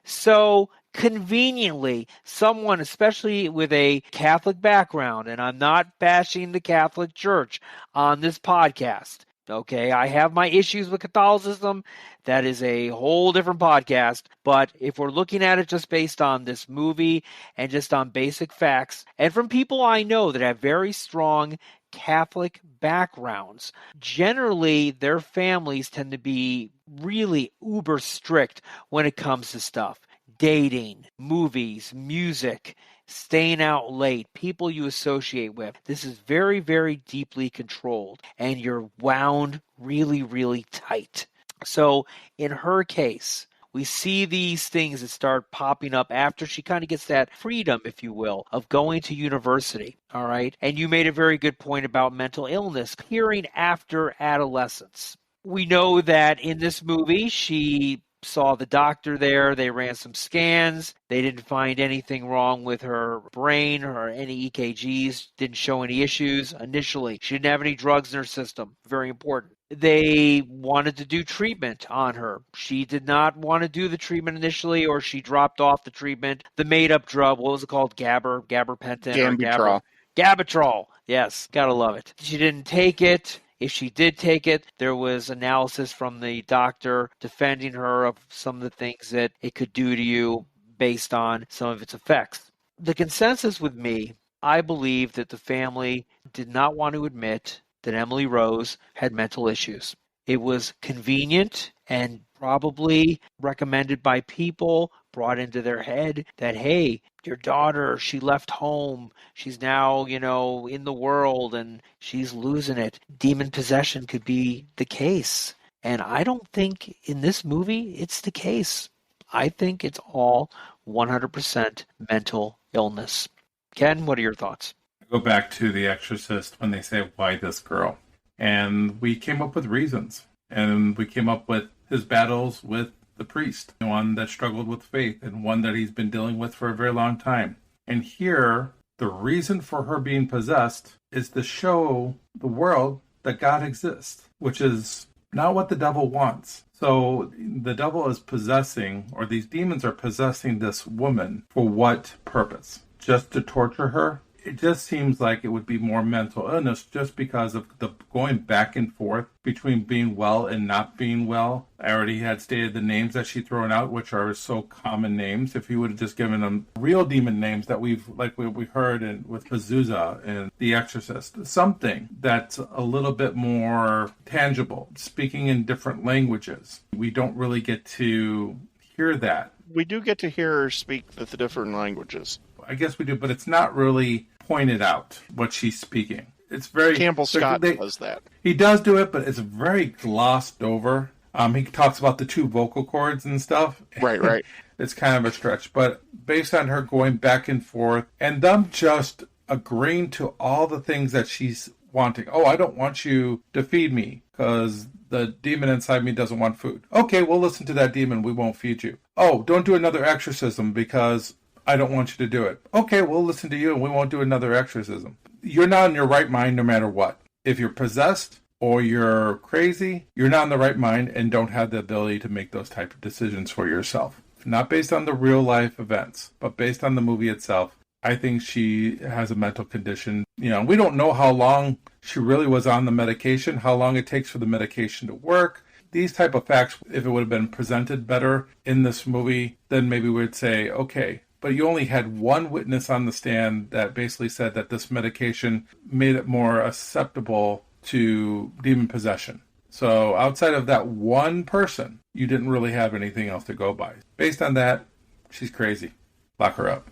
So conveniently, someone, especially with a Catholic background, and I'm not bashing the Catholic Church on this podcast, okay, I have my issues with Catholicism. That is a whole different podcast. But if we're looking at it just based on this movie and just on basic facts, and from people I know that have very strong Catholic backgrounds, generally their families tend to be really uber strict when it comes to stuff. Dating, movies, music, staying out late, people you associate with. This is very, very deeply controlled, and you're wound really, really tight. So in her case, we see these things that start popping up after she kind of gets that freedom, if you will, of going to university. All right. And you made a very good point about mental illness appearing after adolescence. We know that in this movie, she saw the doctor there. They ran some scans. They didn't find anything wrong with her brain or any EKGs. Didn't show any issues initially. She didn't have any drugs in her system. Very important. They wanted to do treatment on her. She did not want to do the treatment initially, or she dropped off the treatment. The made-up drug, what was it called? Gabapentin? Gambitrol. Gabitrol. Yes, gotta love it. She didn't take it. If she did take it, there was analysis from the doctor defending her of some of the things that it could do to you based on some of its effects. The consensus with me, I believe that the family did not want to admit that Emily Rose had mental issues. It was convenient and probably recommended by people, brought into their head that, hey, your daughter, she left home. She's now, in the world and she's losing it. Demon possession could be the case. And I don't think in this movie it's the case. I think it's all 100% mental illness. Ken, what are your thoughts? Go back to The Exorcist when they say, why this girl? And we came up with reasons. And we came up with his battles with the priest, one that struggled with faith and one that he's been dealing with for a very long time. And here, the reason for her being possessed is to show the world that God exists, which is not what the devil wants. So the devil is possessing, or these demons are possessing this woman for what purpose? Just to torture her? It just seems like it would be more mental illness just because of the going back and forth between being well and not being well. I already had stated the names that she'd thrown out, which are so common names. If you would have just given them real demon names that we heard with Pazuzu and The Exorcist, something that's a little bit more tangible, speaking in different languages. We don't really get to hear that. We do get to hear her speak the different languages. I guess we do, but it's not really pointed out what she's speaking. It's very Campbell Scott does that. He does do it, but it's very glossed over. He talks about the two vocal cords and stuff. Right. It's kind of a stretch, but based on her going back and forth and them just agreeing to all the things that she's wanting. Oh, I don't want you to feed me because the demon inside me doesn't want food. Okay, we'll listen to that demon. We won't feed you. Oh, don't do another exorcism because I don't want you to do it. Okay, we'll listen to you and we won't do another exorcism. You're not in your right mind no matter what. If you're possessed or you're crazy, you're not in the right mind and don't have the ability to make those type of decisions for yourself. Not based on the real life events, but based on the movie itself. I think she has a mental condition. We don't know how long she really was on the medication, how long it takes for the medication to work. These type of facts, if it would have been presented better in this movie, then maybe we'd say, okay. But you only had one witness on the stand that basically said that this medication made it more acceptable to demon possession. So outside of that one person, you didn't really have anything else to go by. Based on that, she's crazy. Lock her up.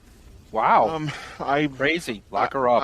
Wow. Crazy. Lock her up.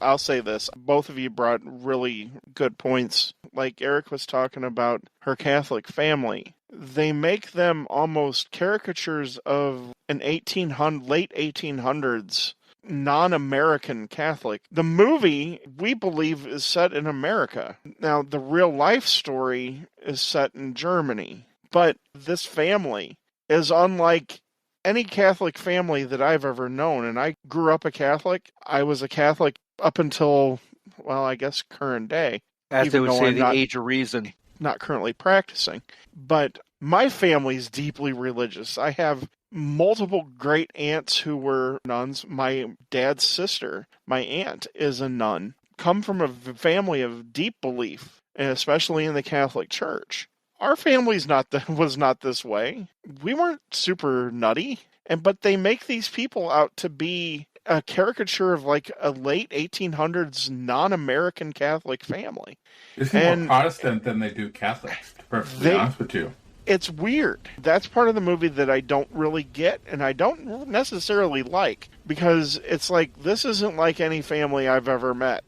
I'll say this. Both of you brought really good points. Like Eric was talking about her Catholic family. They make them almost caricatures of an late 1800s non-American Catholic. The movie, we believe, is set in America. Now, the real life story is set in Germany. But this family is unlike any Catholic family that I've ever known. And I grew up a Catholic. I was a Catholic up until, I guess current day. As they would say, the age of reason. Not currently practicing. But my family's deeply religious. I have multiple great aunts who were nuns. My dad's sister, my aunt, is a nun. Come from a family of deep belief, and especially in the Catholic Church. Our family's was not this way. We weren't super nutty, but they make these people out to be a caricature of like a late 1800s non-American Catholic family. They seem more Protestant than they do Catholic, to be perfectly honest with you. It's weird. That's part of the movie that I don't really get, and I don't necessarily like, because it's like, this isn't like any family I've ever met.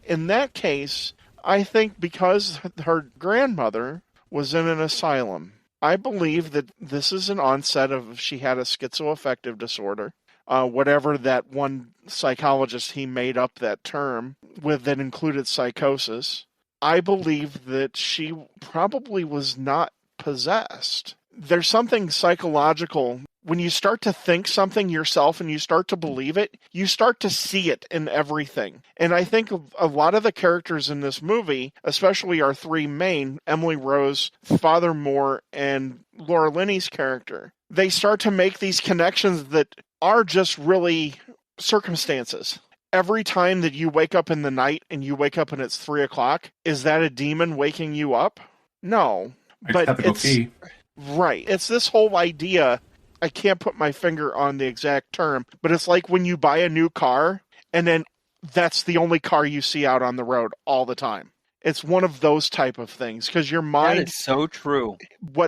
In that case, I think because her grandmother was in an asylum, I believe that this is an onset of, she had a schizoaffective disorder, whatever that one psychologist, he made up that term with that included psychosis. I believe that she probably was not possessed. there's something psychological. When you start to think something yourself and you start to believe it, you start to see it in everything. And I think a lot of the characters in this movie, especially our three main, Emily Rose, Father Moore, and Laura Linney's character, they start to make these connections that are just really circumstances. Every time that you wake up in the night and you wake up and it's 3 o'clock, is that a demon waking you up? No. But it's right. It's this whole idea. I can't put my finger on the exact term, but it's like when you buy a new car and then that's the only car you see out on the road all the time. It's one of those type of things because your mind. That is so true.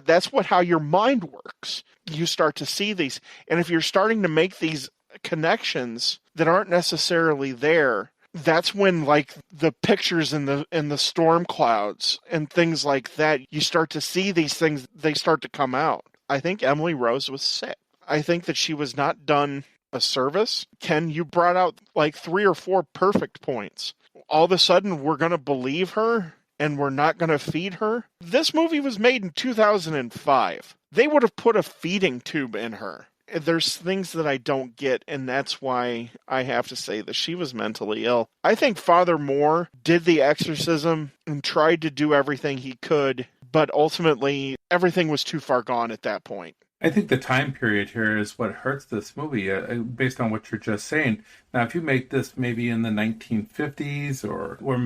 That's how your mind works. You start to see these. And if you're starting to make these connections that aren't necessarily there, that's when like the pictures in the storm clouds and things like that, you start to see these things, they start to come out. I think Emily Rose was sick. I think that she was not done a service. Ken, you brought out like 3 or 4 perfect points. All of a sudden, we're going to believe her and we're not going to feed her. This movie was made in 2005. They would have put a feeding tube in her. There's things that I don't get, and that's why I have to say that she was mentally ill. I think Father Moore did the exorcism and tried to do everything he could, but ultimately, everything was too far gone at that point. I think the time period here is what hurts this movie, based on what you're just saying. Now, if you make this maybe in the 1950s or where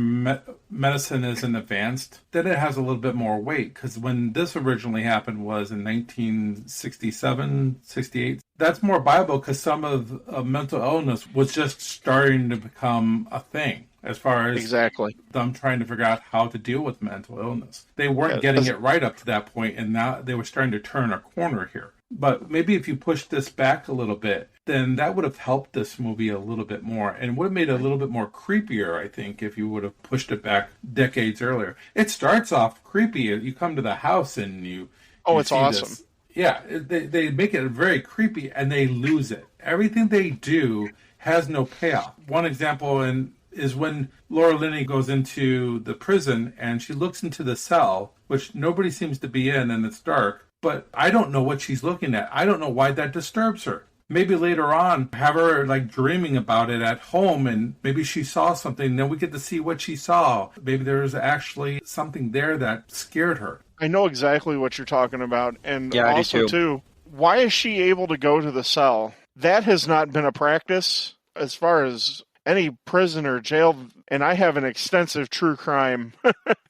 medicine isn't advanced, then it has a little bit more weight. Because when this originally happened was in 1967, 68. That's more viable because some of mental illness was just starting to become a thing. As far as exactly them trying to figure out how to deal with mental illness. They weren't getting it right up to that point, and now they were starting to turn a corner here. But maybe if you push this back a little bit, then that would have helped this movie a little bit more, and would have made it a little bit more creepier, I think, if you would have pushed it back decades earlier. It starts off creepy. You come to the house and you it's awesome. This. Yeah, they make it very creepy, and they lose it. Everything they do has no payoff. One example is when Laura Linney goes into the prison and she looks into the cell, which nobody seems to be in, and it's dark, but I don't know what she's looking at. I don't know why that disturbs her. Maybe later on, have her like dreaming about it at home, and maybe she saw something, and then we get to see what she saw. Maybe there's actually something there that scared her. I know exactly what you're talking about, and yeah, also too, why is she able to go to the cell? That has not been a practice as far as any prison or jail, and I have an extensive true crime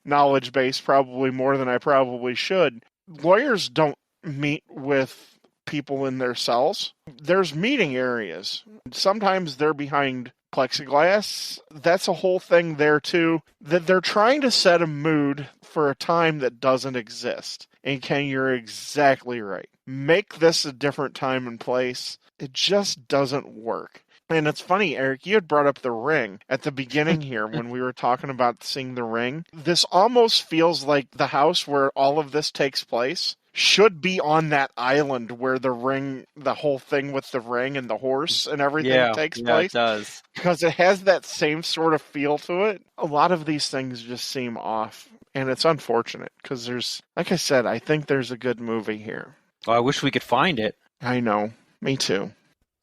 knowledge base, probably more than I probably should. Lawyers don't meet with people in their cells. There's meeting areas. Sometimes they're behind plexiglass. That's a whole thing there too, that they're trying to set a mood for a time that doesn't exist. And Ken, you're exactly right. Make this a different time and place. It just doesn't work. And it's funny, Eric, you had brought up The Ring at the beginning here when we were talking about seeing The Ring. This almost feels like the house where all of this takes place should be on that island where the ring, the whole thing with the ring and the horse and everything takes place. Yeah, it does. Because it has that same sort of feel to it. A lot of these things just seem off. And it's unfortunate because there's, like I said, I think there's a good movie here. Well, I wish we could find it. I know. Me too.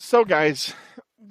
So, guys,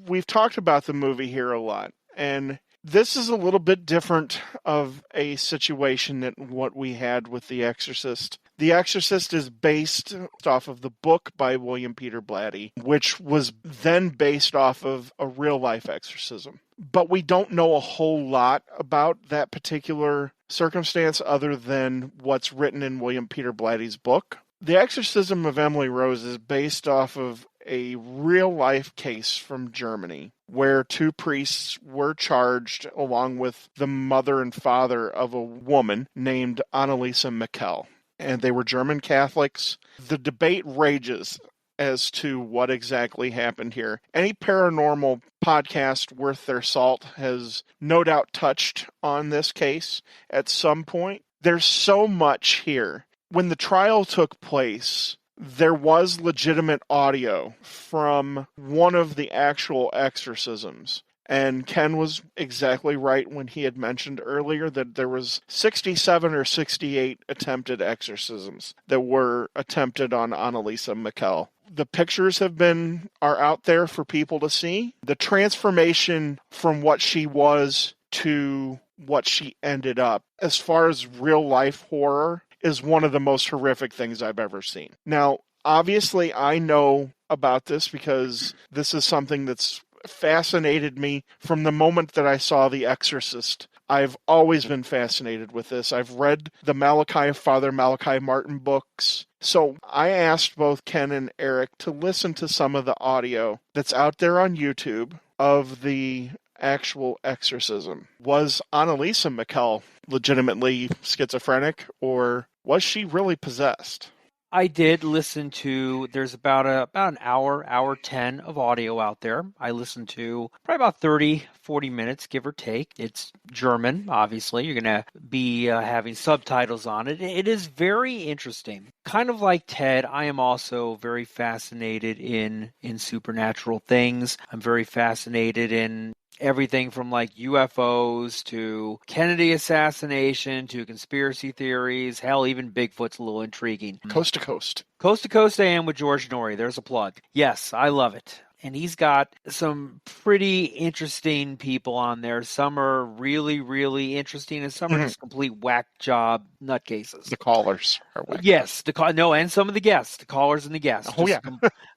we've talked about the movie here a lot, and this is a little bit different of a situation than what we had with The Exorcist. The Exorcist is based off of the book by William Peter Blatty, which was then based off of a real-life exorcism. But we don't know a whole lot about that particular circumstance other than what's written in William Peter Blatty's book. The Exorcism of Emily Rose is based off of a real-life case from Germany where 2 priests were charged along with the mother and father of a woman named Annalisa Michel. And they were German Catholics. The debate rages as to what exactly happened here. Any paranormal podcast worth their salt has no doubt touched on this case at some point. There's so much here. When the trial took place, there was legitimate audio from one of the actual exorcisms. And Ken was exactly right when he had mentioned earlier that there was 67 or 68 attempted exorcisms that were attempted on Annalisa Mikel. The pictures are out there for people to see. The transformation from what she was to what she ended up, as far as real life horror, is one of the most horrific things I've ever seen. Now, obviously, I know about this because this is something that's fascinated me from the moment that I saw The Exorcist. I've always been fascinated with this. I've read the Father Malachi Martin books. So I asked both Ken and Eric to listen to some of the audio that's out there on YouTube of the actual exorcism. Was Annalisa Mikel legitimately schizophrenic, or was she really possessed? I did listen to, there's about an hour 10 of audio out there. I listened to probably about 30, 40 minutes, give or take. It's German, obviously. You're going to be having subtitles on it. It is very interesting. Kind of like Ted, I am also very fascinated in supernatural things. I'm very fascinated in everything from like UFOs to Kennedy assassination to conspiracy theories. Hell, even Bigfoot's a little intriguing. Coast to Coast. Coast to Coast I am with George Norrie. There's a plug. Yes, I love it. And he's got some pretty interesting people on there. Some are really, really interesting, and some are just complete whack job nutcases. The callers are whack. Yes, and some of the guests, the callers and the guests. Oh, yeah.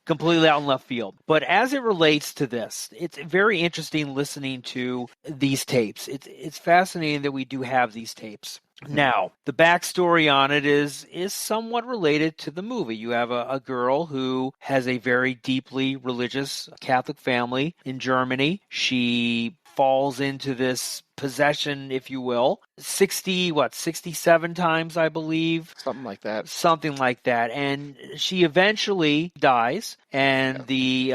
Completely out in left field. But as it relates to this, it's very interesting listening to these tapes. It's fascinating that we do have these tapes. Now, the backstory on it is somewhat related to the movie. You have a girl who has a very deeply religious Catholic family in Germany. She falls into this possession, if you will, 67 times, I believe. Something like that. Something like that. And she eventually dies, and the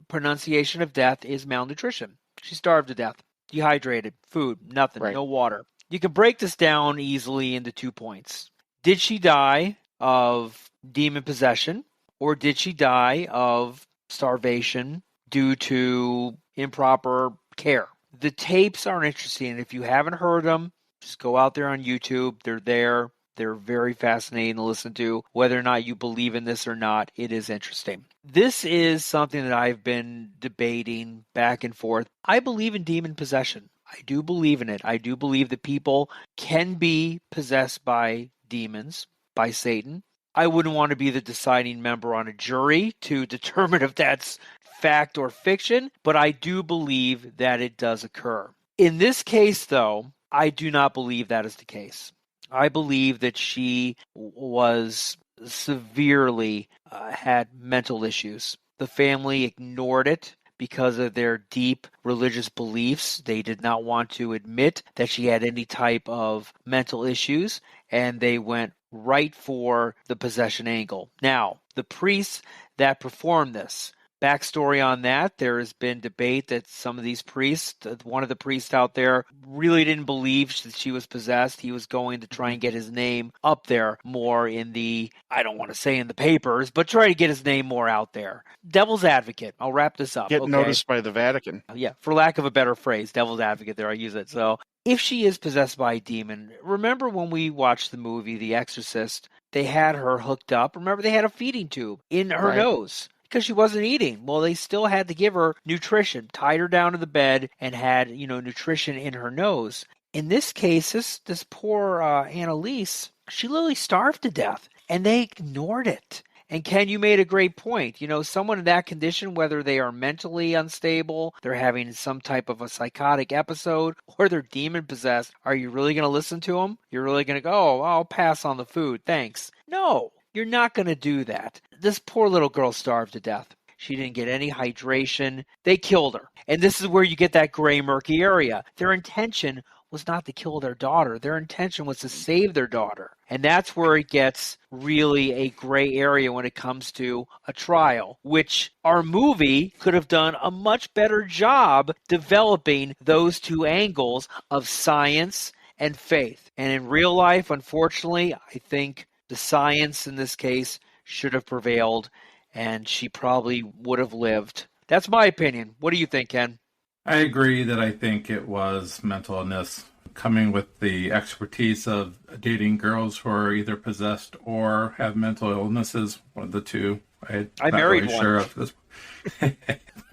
pronunciation of death is malnutrition. She starved to death, dehydrated, food, nothing, no water. You can break this down easily into 2 points. Did she die of demon possession, or did she die of starvation due to improper care? The tapes are interesting. If you haven't heard them, just go out there on YouTube. They're there. They're very fascinating to listen to. Whether or not you believe in this or not, it is interesting. This is something that I've been debating back and forth. I believe in demon possession. I do believe in it. I do believe that people can be possessed by demons, by Satan. I wouldn't want to be the deciding member on a jury to determine if that's fact or fiction, but I do believe that it does occur. In this case, though, I do not believe that is the case. I believe that she was severely had mental issues. The family ignored it because of their deep religious beliefs. They did not want to admit that she had any type of mental issues, and they went right for the possession angle. Now, the priests that performed this, backstory on that, there has been debate that some of these priests, one of the priests out there really didn't believe that she was possessed. He was going to try and get his name up there more in the, I don't want to say in the papers, but try to get his name more out there. Devil's advocate. I'll wrap this up. Get noticed by the Vatican. Yeah, for lack of a better phrase, devil's advocate there, I use it. So if she is possessed by a demon, remember when we watched the movie The Exorcist, they had her hooked up. Remember, they had a feeding tube in her nose because she wasn't eating. Well, they still had to give her nutrition, tied her down to the bed, and had, nutrition in her nose. In this case, this poor Annalise, she literally starved to death, and they ignored it. And Ken, you made a great point. Someone in that condition, whether they are mentally unstable, they're having some type of a psychotic episode, or they're demon possessed, are you really going to listen to them? You're really going to go, oh, I'll pass on the food, thanks. No, you're not going to do that. This poor little girl starved to death. She didn't get any hydration. They killed her. And this is where you get that gray, murky area. Their intention was not to kill their daughter. Their intention was to save their daughter. And that's where it gets really a gray area when it comes to a trial, which our movie could have done a much better job developing those two angles of science and faith. And in real life, unfortunately, I think the science in this case should have prevailed, and she probably would have lived. That's my opinion. What do you think, Ken? I agree that I think it was mental illness coming with the expertise of dating girls who are either possessed or have mental illnesses, one of the two. I'm I not married really one. sure of this.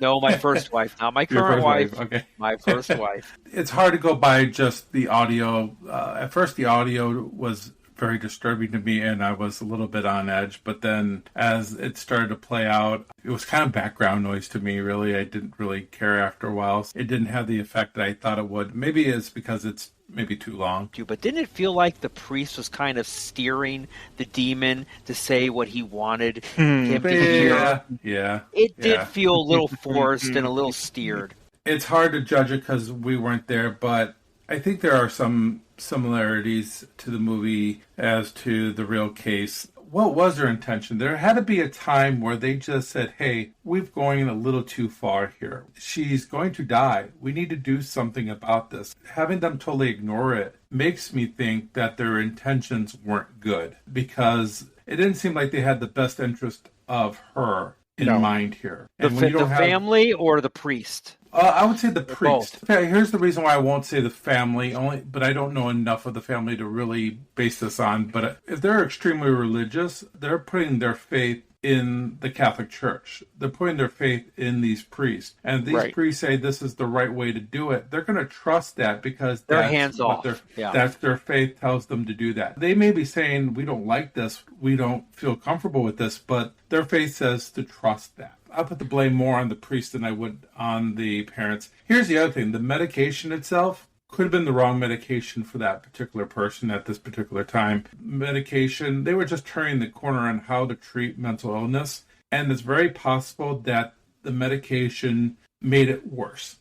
No, my first wife, not my Your current first wife. wife, okay. My first wife. It's hard to go by just the audio. At first, the audio was very disturbing to me, and I was a little bit on edge. But then, as it started to play out, it was kind of background noise to me, really. I didn't really care after a while. It didn't have the effect that I thought it would. Maybe it's because it's maybe too long. But didn't it feel like the priest was kind of steering the demon to say what he wanted him to hear? Yeah. It did feel a little forced and a little steered. It's hard to judge it because we weren't there, but I think there are some similarities to the movie as to the real case. What was their intention? There had to be a time where they just said, hey, we've going a little too far here. She's going to die. We need to do something about this. Having them totally ignore it makes me think that their intentions weren't good, because it didn't seem like they had the best interest of her in mind here. And when you don't have family or the priest? I would say the priest. Both. Okay, here's the reason why I won't say the family, but I don't know enough of the family to really base this on. But if they're extremely religious, they're putting their faith in the Catholic Church. They're putting their faith in these priests. And if these priests say this is the right way to do it, they're going to trust that because they're hands off. That's their faith tells them to do that. They may be saying, we don't like this, we don't feel comfortable with this, but their faith says to trust that. I put the blame more on the priest than I would on the parents. Here's the other thing. The medication itself could have been the wrong medication for that particular person at this particular time. Medication, they were just turning the corner on how to treat mental illness. And it's very possible that the medication made it worse.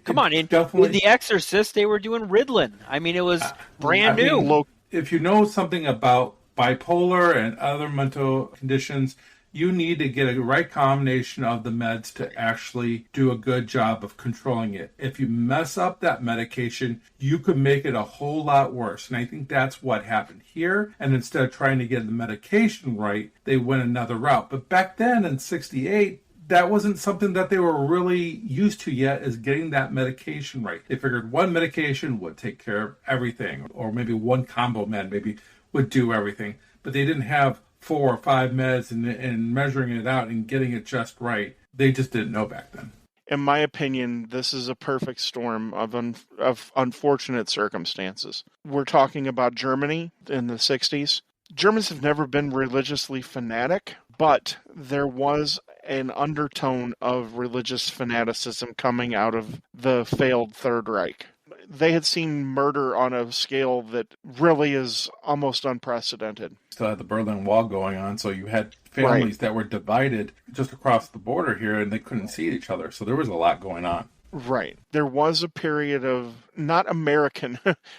Come on, in The Exorcist, they were doing Ritalin. I mean, it was brand new. If you know something about bipolar and other mental conditions, you need to get a right combination of the meds to actually do a good job of controlling it. If you mess up that medication, you could make it a whole lot worse. And I think that's what happened here. And instead of trying to get the medication right, they went another route. But back then in 1968, that wasn't something that they were really used to yet, is getting that medication right. They figured one medication would take care of everything, or maybe one combo med maybe would do everything. But they didn't have 4 or 5 meds and measuring it out and getting it just right. They just didn't know back then. In my opinion, this is a perfect storm of unfortunate circumstances. We're talking about Germany in the 60s. Germans have never been religiously fanatic, but there was an undertone of religious fanaticism coming out of the failed Third Reich. They had seen murder on a scale that really is almost unprecedented. Still had the Berlin Wall going on, so you had families that were divided just across the border here, and they couldn't see each other. So there was a lot going on. Right. There was a period of not American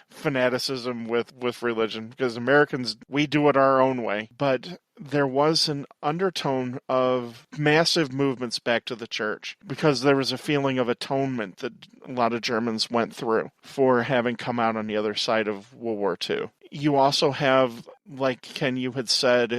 fanaticism with religion, because Americans, we do it our own way. But there was an undertone of massive movements back to the church, because there was a feeling of atonement that a lot of Germans went through for having come out on the other side of World War II. You also have, like Ken, you had said,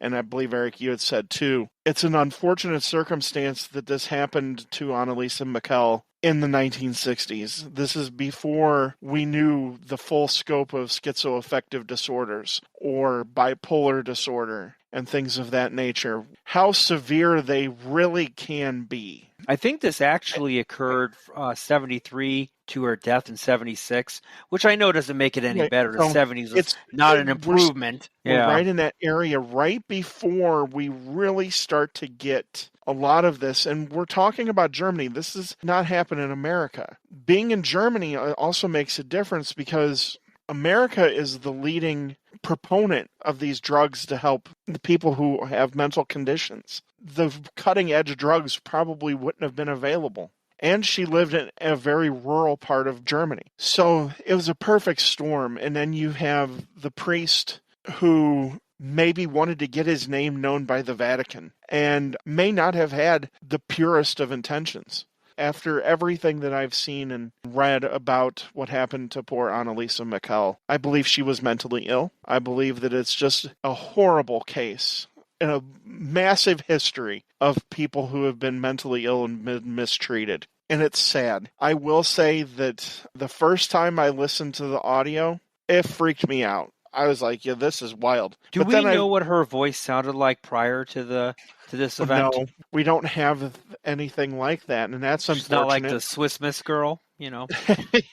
and I believe, Eric, you had said too, it's an unfortunate circumstance that this happened to Annalisa Michel in the 1960s. This is before we knew the full scope of schizoaffective disorders or bipolar disorder and things of that nature, how severe they really can be. I think this actually occurred 73 to her death in 76, which I know doesn't make it any better. The 70s was not an improvement. We're right in that area, right before we really start to get a lot of this. And we're talking about Germany. This is not happening in America. Being in Germany also makes a difference, because America is the leading proponent of these drugs to help the people who have mental conditions. The cutting edge drugs probably wouldn't have been available. And she lived in a very rural part of Germany. So it was a perfect storm. And then you have the priest who maybe wanted to get his name known by the Vatican and may not have had the purest of intentions. After everything that I've seen and read about what happened to poor Annalisa Michel, I believe she was mentally ill. I believe that it's just a horrible case in a massive history of people who have been mentally ill and been mistreated. and it's sad. I will say that the first time I listened to the audio, it freaked me out. I was like, yeah, this is wild. Do But we then know what her voice sounded like prior to this event? No, we don't have anything like that, and that's She's not like the unfortunate. Swiss Miss girl,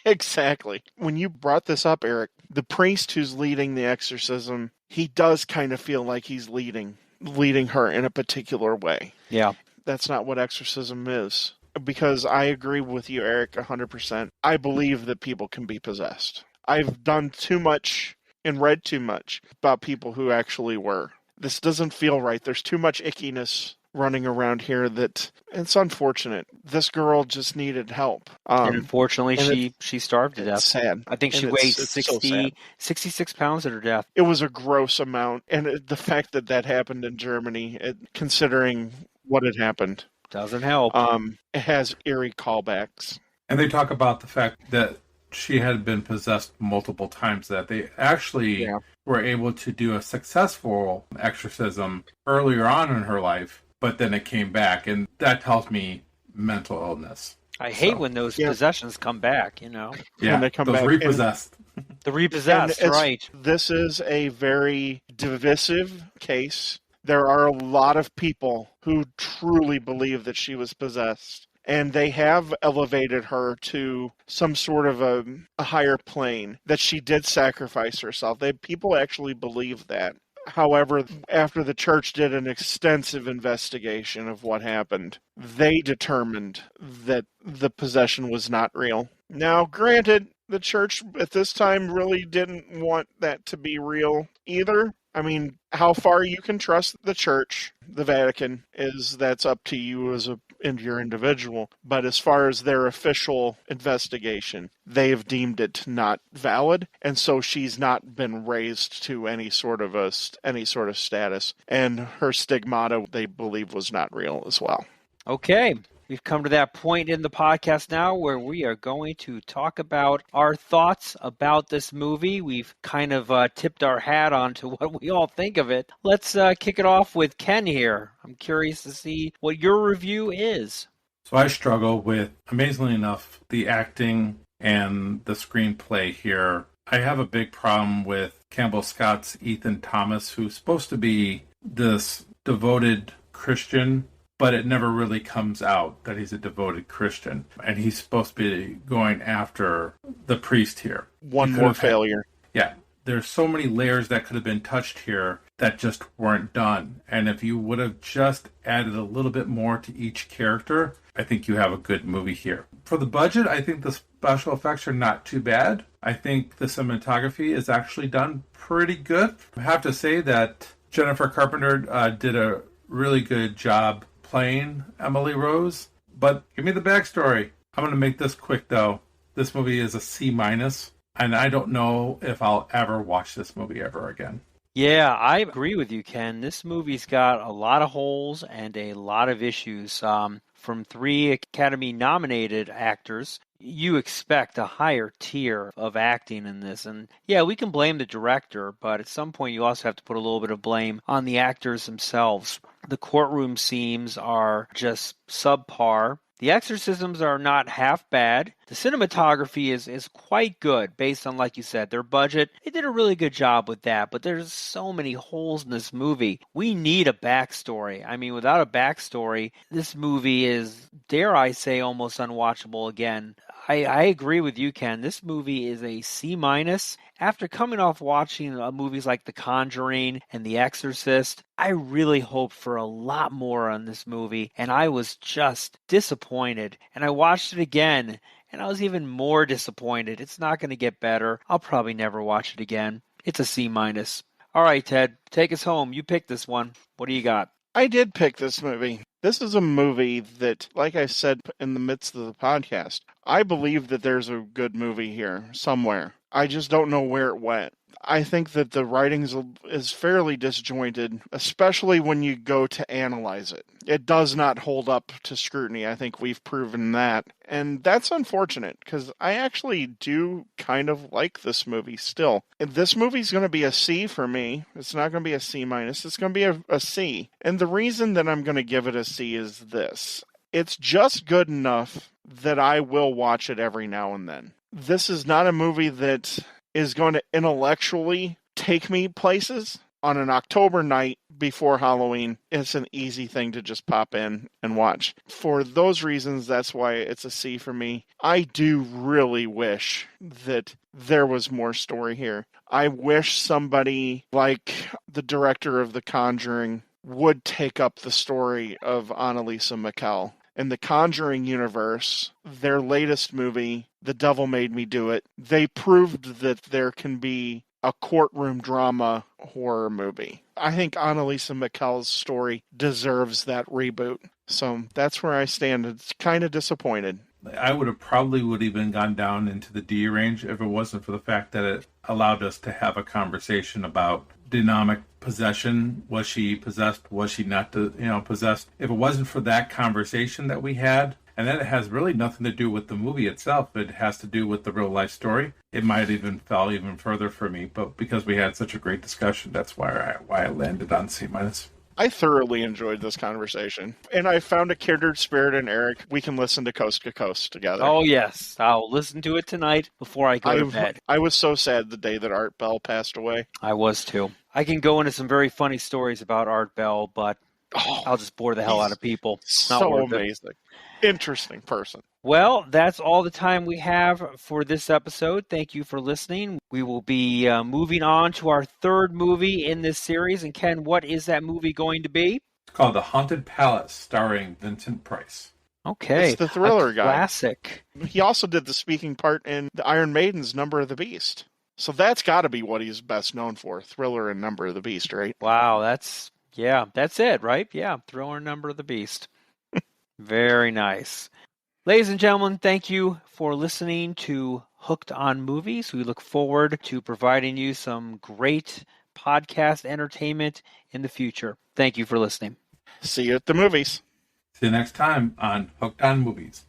Exactly. When you brought this up, Eric, the priest who's leading the exorcism, he does kind of feel like he's leading her in a particular way. Yeah. That's not what exorcism is. Because I agree with you, Eric, 100%. I believe that people can be possessed. I've done too much and read too much about people who actually were. This doesn't feel right. There's too much ickiness running around here that it's unfortunate. This girl just needed help. And unfortunately, and she starved to death. It's sad. I think she And weighed it's so sad. 66 pounds at her death. It was a gross amount. And the fact that happened in Germany, considering what had happened, Doesn't help. it has eerie callbacks. And they talk about the fact that she had been possessed multiple times, that they actually were able to do a successful exorcism earlier on in her life, but then it came back. And that tells me mental illness. I hate when those possessions come back, Yeah, when they come those back. repossessed. The repossessed, right. This is a very divisive case. There are a lot of people who truly believe that she was possessed. And they have elevated her to some sort of a higher plane, that she did sacrifice herself. People actually believe that. However, after the church did an extensive investigation of what happened, they determined that the possession was not real. Now, granted, the church at this time really didn't want that to be real either. I mean, how far you can trust the church, the Vatican, that's up to you as your individual. But as far as their official investigation, they have deemed it not valid, and so she's not been raised to any sort of status, and her stigmata, they believe, was not real as well. Okay. We've come to that point in the podcast now where we are going to talk about our thoughts about this movie. We've kind of tipped our hat onto what we all think of it. Let's kick it off with Ken here. I'm curious to see what your review is. So I struggle with, amazingly enough, the acting and the screenplay here. I have a big problem with Campbell Scott's Ethan Thomas, who's supposed to be this devoted Christian, but it never really comes out that he's a devoted Christian. And he's supposed to be going after the priest here. One more failure. Yeah. There's so many layers that could have been touched here that just weren't done. And if you would have just added a little bit more to each character, I think you have a good movie here. For the budget, I think the special effects are not too bad. I think the cinematography is actually done pretty good. I have to say that Jennifer Carpenter did a really good job playing Emily Rose, but give me the backstory. I'm going to make this quick, though. This movie is a C-, and I don't know if I'll ever watch this movie ever again. Yeah, I agree with you, Ken. This movie's got a lot of holes and a lot of issues. From 3 Academy-nominated actors, you expect a higher tier of acting in this. And yeah, we can blame the director, but at some point you also have to put a little bit of blame on the actors themselves. The courtroom scenes are just subpar. The exorcisms are not half bad. The cinematography is quite good based on, like you said, their budget. They did a really good job with that, but there's so many holes in this movie. We need a backstory. I mean, without a backstory, this movie is, dare I say, almost unwatchable again. I agree with you, Ken. This movie is a C-. After coming off watching movies like The Conjuring and The Exorcist, I really hoped for a lot more on this movie, and I was just disappointed. And I watched it again, and I was even more disappointed. It's not going to get better. I'll probably never watch it again. It's a C-. All right, Ted, take us home. You picked this one. What do you got? I did pick this movie. This is a movie that, like I said in the midst of the podcast, I believe that there's a good movie here somewhere. I just don't know where it went. I think that the writing is fairly disjointed, especially when you go to analyze it. It does not hold up to scrutiny. I think we've proven that. And that's unfortunate, because I actually do kind of like this movie still. And this movie's going to be a C for me. It's not going to be a C-. It's going to be a C. And the reason that I'm going to give it a C is this. it's just good enough that I will watch it every now and then. This is not a movie that is going to intellectually take me places. On an October night before Halloween, it's an easy thing to just pop in and watch. For those reasons, that's why it's a C for me. I do really wish that there was more story here. I wish somebody like the director of The Conjuring would take up the story of Annalisa Mikel. In the Conjuring universe, their latest movie, The Devil Made Me Do It, they proved that there can be a courtroom drama horror movie. I think Annalisa Mikel's story deserves that reboot. So that's where I stand. It's kind of disappointed. I would have even gone down into the D range if it wasn't for the fact that it allowed us to have a conversation about demonic possession. Was she possessed? Was she not, possessed? If it wasn't for that conversation that we had, and then it has really nothing to do with the movie itself. It has to do with the real life story. It might even fell even further for me, but because we had such a great discussion, that's why I landed on C-. I thoroughly enjoyed this conversation, and I found a kindred spirit in Eric. We can listen to Coast to Coast together. Oh, yes. I'll listen to it tonight before I go to bed. I was so sad the day that Art Bell passed away. I was, too. I can go into some very funny stories about Art Bell, but I'll just bore the hell out of people. It's not so worth amazing. Interesting person. Well, that's all the time we have for this episode. Thank you for listening. We will be moving on to our third movie in this series. And Ken, what is that movie going to be? It's called The Haunted Palace, starring Vincent Price. Okay. It's the thriller guy. Classic. He also did the speaking part in the Iron Maiden's Number of the Beast. So that's got to be what he's best known for, Thriller and Number of the Beast, right? Wow, that's it, right? Yeah, Thriller and Number of the Beast. Very nice. Ladies and gentlemen, thank you for listening to Hooked on Movies. We look forward to providing you some great podcast entertainment in the future. Thank you for listening. See you at the movies. See you next time on Hooked on Movies.